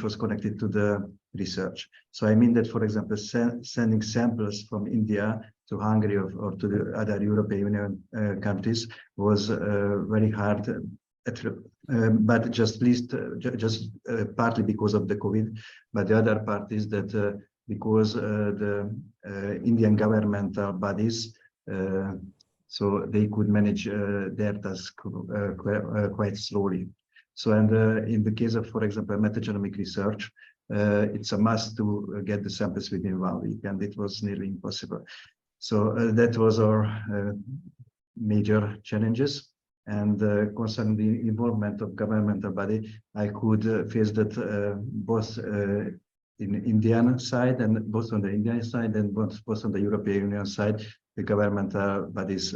was connected to the research. So I mean that, for example, sending samples from India to Hungary or to the other European Union countries was very hard. But just partly because of the COVID. But the other part is that because the Indian governmental bodies, so they could manage their task quite slowly. So, and in the case of, for example, metagenomic research, it's a must to get the samples within 1 week, and it was nearly impossible. So that was our major challenges. And concerning the involvement of governmental body, I could face that both in Indian side and both on the Indian side and both on the European Union side, the governmental bodies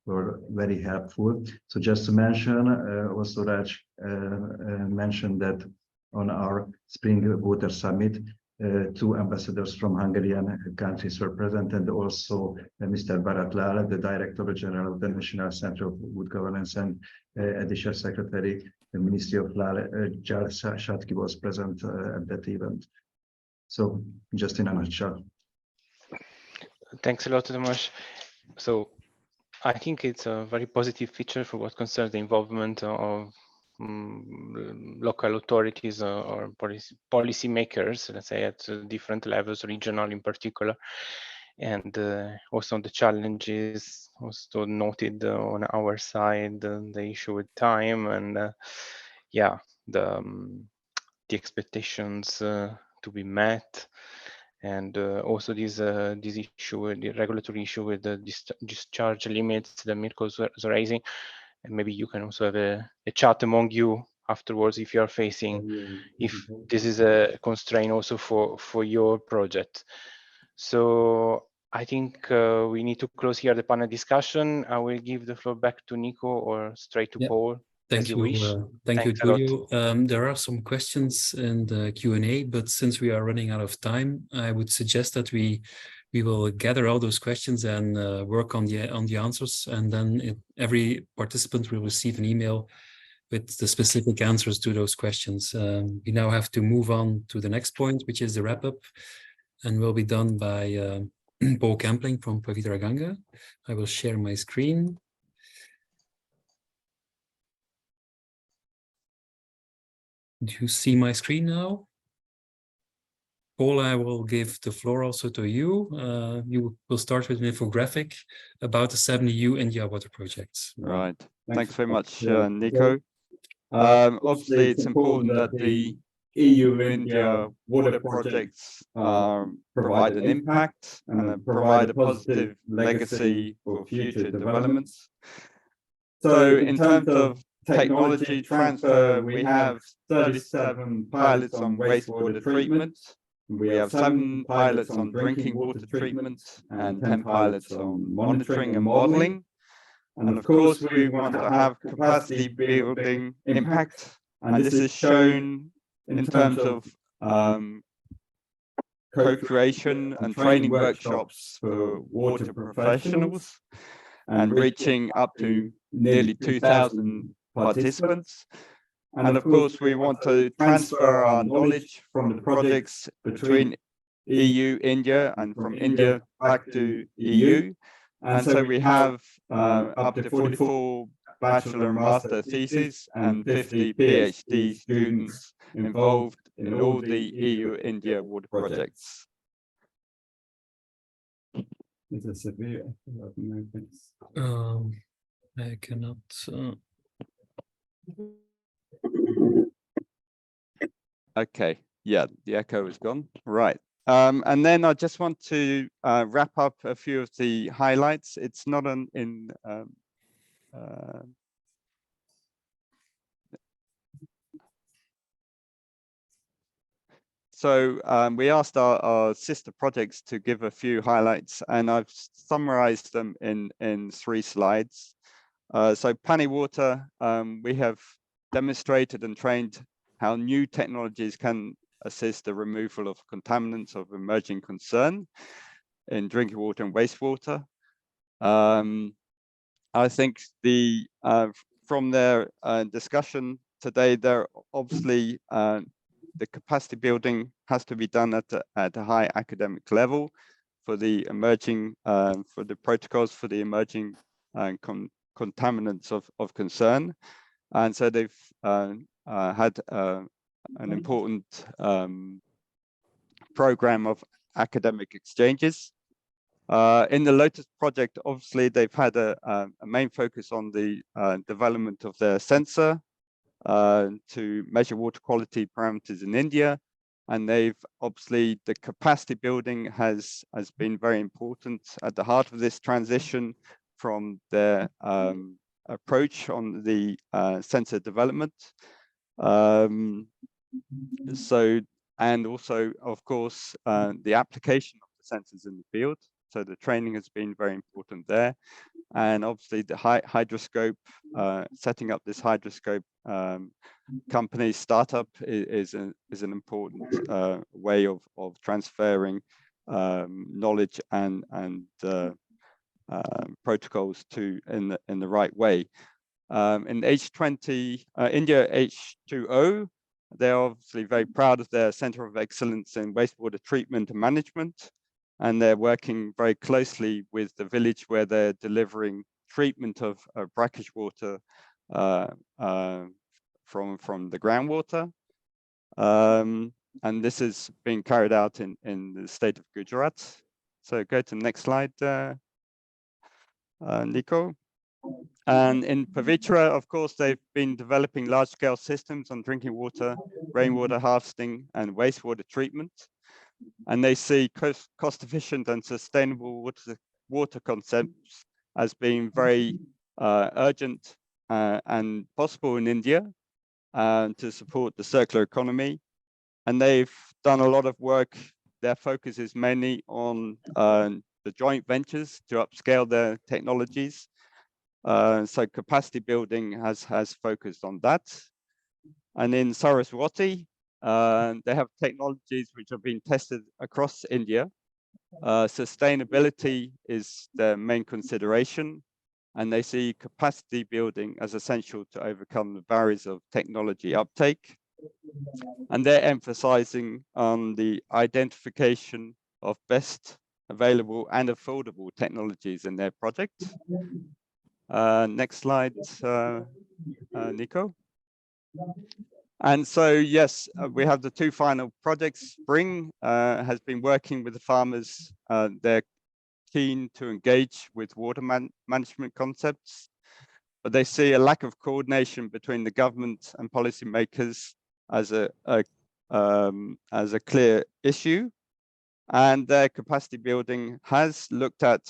were very helpful. So just to mention, also Raj mentioned that on our Spring Water Summit, 2 ambassadors from Hungarian countries were present, and also Mr. Bharat Lal, the Director General of the National Center of Good Governance, and Additional Secretary, the Ministry of Law, Jal Shatki, was present at that event. So just in a nutshell. Thanks a lot, Tomasz. So I think it's a very positive feature for what concerns the involvement of local authorities or policy makers, let's say at different levels, regional in particular, and also the challenges also noted on our side, the issue with time and yeah, the expectations to be met, and also this issue, the regulatory issue with the discharge limits that Mirko was raising. And maybe you can also have a chat among you afterwards if you are facing, if this is a constraint also for your project. So I think we need to close here the panel discussion. I will give the floor back to Nico or straight to Paul. Thank you. Thank you, Giulio. There are some questions in the Q&A, but since we are running out of time, I would suggest that we will gather all those questions and work on the answers, and then every participant will receive an email with the specific answers to those questions. We now have to move on to the next point, which is the wrap-up, and will be done by Paul Kempling from Pavitra Ganga. I will share my screen. Do you see my screen now? Paul, I will give the floor also to you. You will start with an infographic about the 7 EU India water projects. Right. Thanks very much, Nico. Obviously, it's important that the EU-India water projects provide an impact and provide a positive legacy for future developments. So in terms of technology transfer, we have 37 pilots on wastewater treatment. We have 7 pilots on drinking water treatment and 10 pilots on monitoring and modeling. And of course, we want to have capacity building impact. And this is shown in terms of co-creation and training workshops for water professionals and reaching up to nearly 2,000 participants. And of course, we want to transfer our knowledge from the projects between EU, India, and from India back to EU. And so we have up to 44 bachelor and master theses and 50 PhD students involved in all the EU-India water projects. I cannot. Okay, yeah, the echo is gone. Right. And then I just want to wrap up a few of the highlights. It's not so we asked our sister projects to give a few highlights, and I've summarized them in 3 slides. So Pani Water, we have demonstrated and trained how new technologies can assist the removal of contaminants of emerging concern in drinking water and wastewater. I think from their discussion today, they're obviously the capacity building has to be done at a high academic level for the emerging for the protocols for the emerging contaminants of concern, and so they've had an important program of academic exchanges. In the Lotus project, obviously, they've had a main focus on the development of their sensor to measure water quality parameters in India. And they've obviously, the capacity building has been very important at the heart of this transition from their approach on the sensor development. And also, of course, the application of the sensors in the field. So the training has been very important there. And obviously the hydroscope, setting up this hydroscope company startup is an important way of transferring knowledge and protocols in the right way. In H20, India H2O, they're obviously very proud of their Center of Excellence in Wastewater Treatment and Management. and they're working very closely with the village where they're delivering treatment of brackish water from the groundwater. And this is being carried out in the state of Gujarat. So go to the next slide, Nico. And in Pavitra, of course, they've been developing large-scale systems on drinking water, rainwater harvesting, and wastewater treatment. And they see cost-efficient and sustainable water concepts as being very urgent and possible in India to support the circular economy. And they've done a lot of work. Their focus is mainly on the joint ventures to upscale their technologies. So capacity building has focused on that. And in Saraswati, they have technologies which have been tested across India. Sustainability is their main consideration, and they see capacity building as essential to overcome the barriers of technology uptake. And they're emphasizing on the identification of best available and affordable technologies in their project. Next slide, Nico. And so, yes, we have the two final projects. Spring has been working with the farmers. They're keen to engage with water management concepts, but they see a lack of coordination between the government and policymakers as a clear issue. And their capacity building has looked at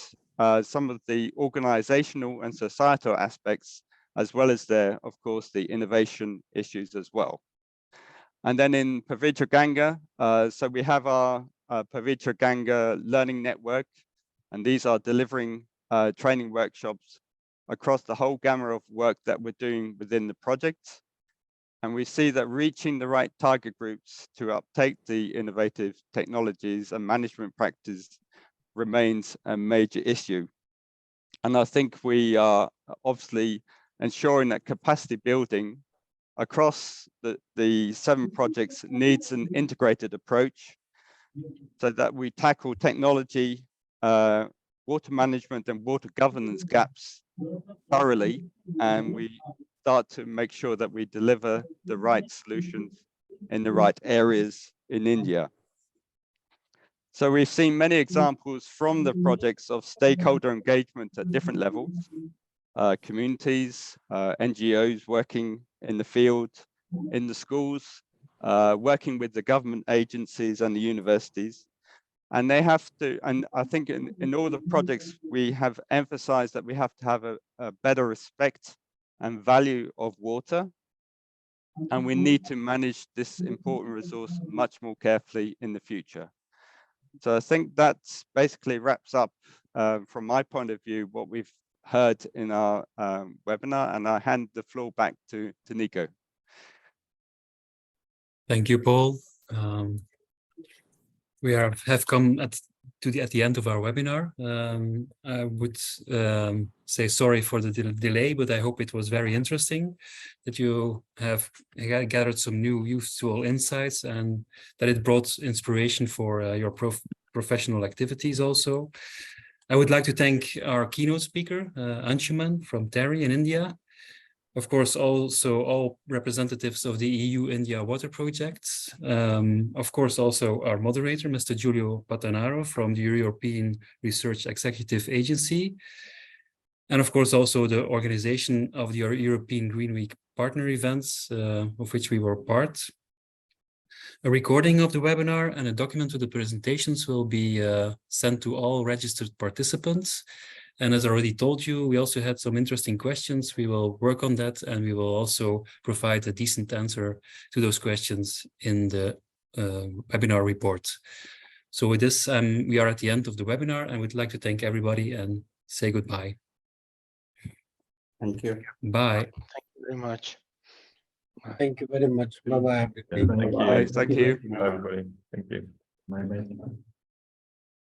some of the organizational and societal aspects, as well as of course, the innovation issues as well. And then in Pavitra Ganga, so we have our Pavitra Ganga learning network, and these are delivering training workshops across the whole gamut of work that we're doing within the project. And we see that reaching the right target groups to uptake the innovative technologies and management practice remains a major issue. And I think we are obviously ensuring that capacity building across the 7 projects needs an integrated approach so that we tackle technology, water management and water governance gaps thoroughly, and we start to make sure that we deliver the right solutions in the right areas in India. So we've seen many examples from the projects of stakeholder engagement at different levels, communities, NGOs working in the field, in the schools, working with the government agencies and the universities. And they have to, and I think in all the projects, we have emphasized that we have to have a better respect and value of water. And we need to manage this important resource much more carefully in the future. So I think that basically wraps up, from my point of view, what we've heard in our webinar, and I hand the floor back to Nico. Thank you, Paul. We have come at the end of our webinar. I would say sorry for the delay, but I hope it was very interesting, that you have gathered some new useful insights and that it brought inspiration for your professional activities also. I would like to thank our keynote speaker, Anshuman from TERI in India. Of course, also all representatives of the EU-India Water Project. Of course, also our moderator, Mr. Giulio Patanaro from the European Research Executive Agency. And of course, also the organization of the European Green Week partner events, of which we were part. A recording of the webinar and a document with the presentations will be sent to all registered participants. And as I already told you, we also had some interesting questions. We will work on that, and we will also provide a decent answer to those questions in the webinar report. So with this, we are at the end of the webinar, and we'd like to thank everybody and say goodbye. Thank you. Bye. Thank you very much. Thank you very much. Bye-bye. Thank you. Thank you. Everybody. Thank you. Bye-bye.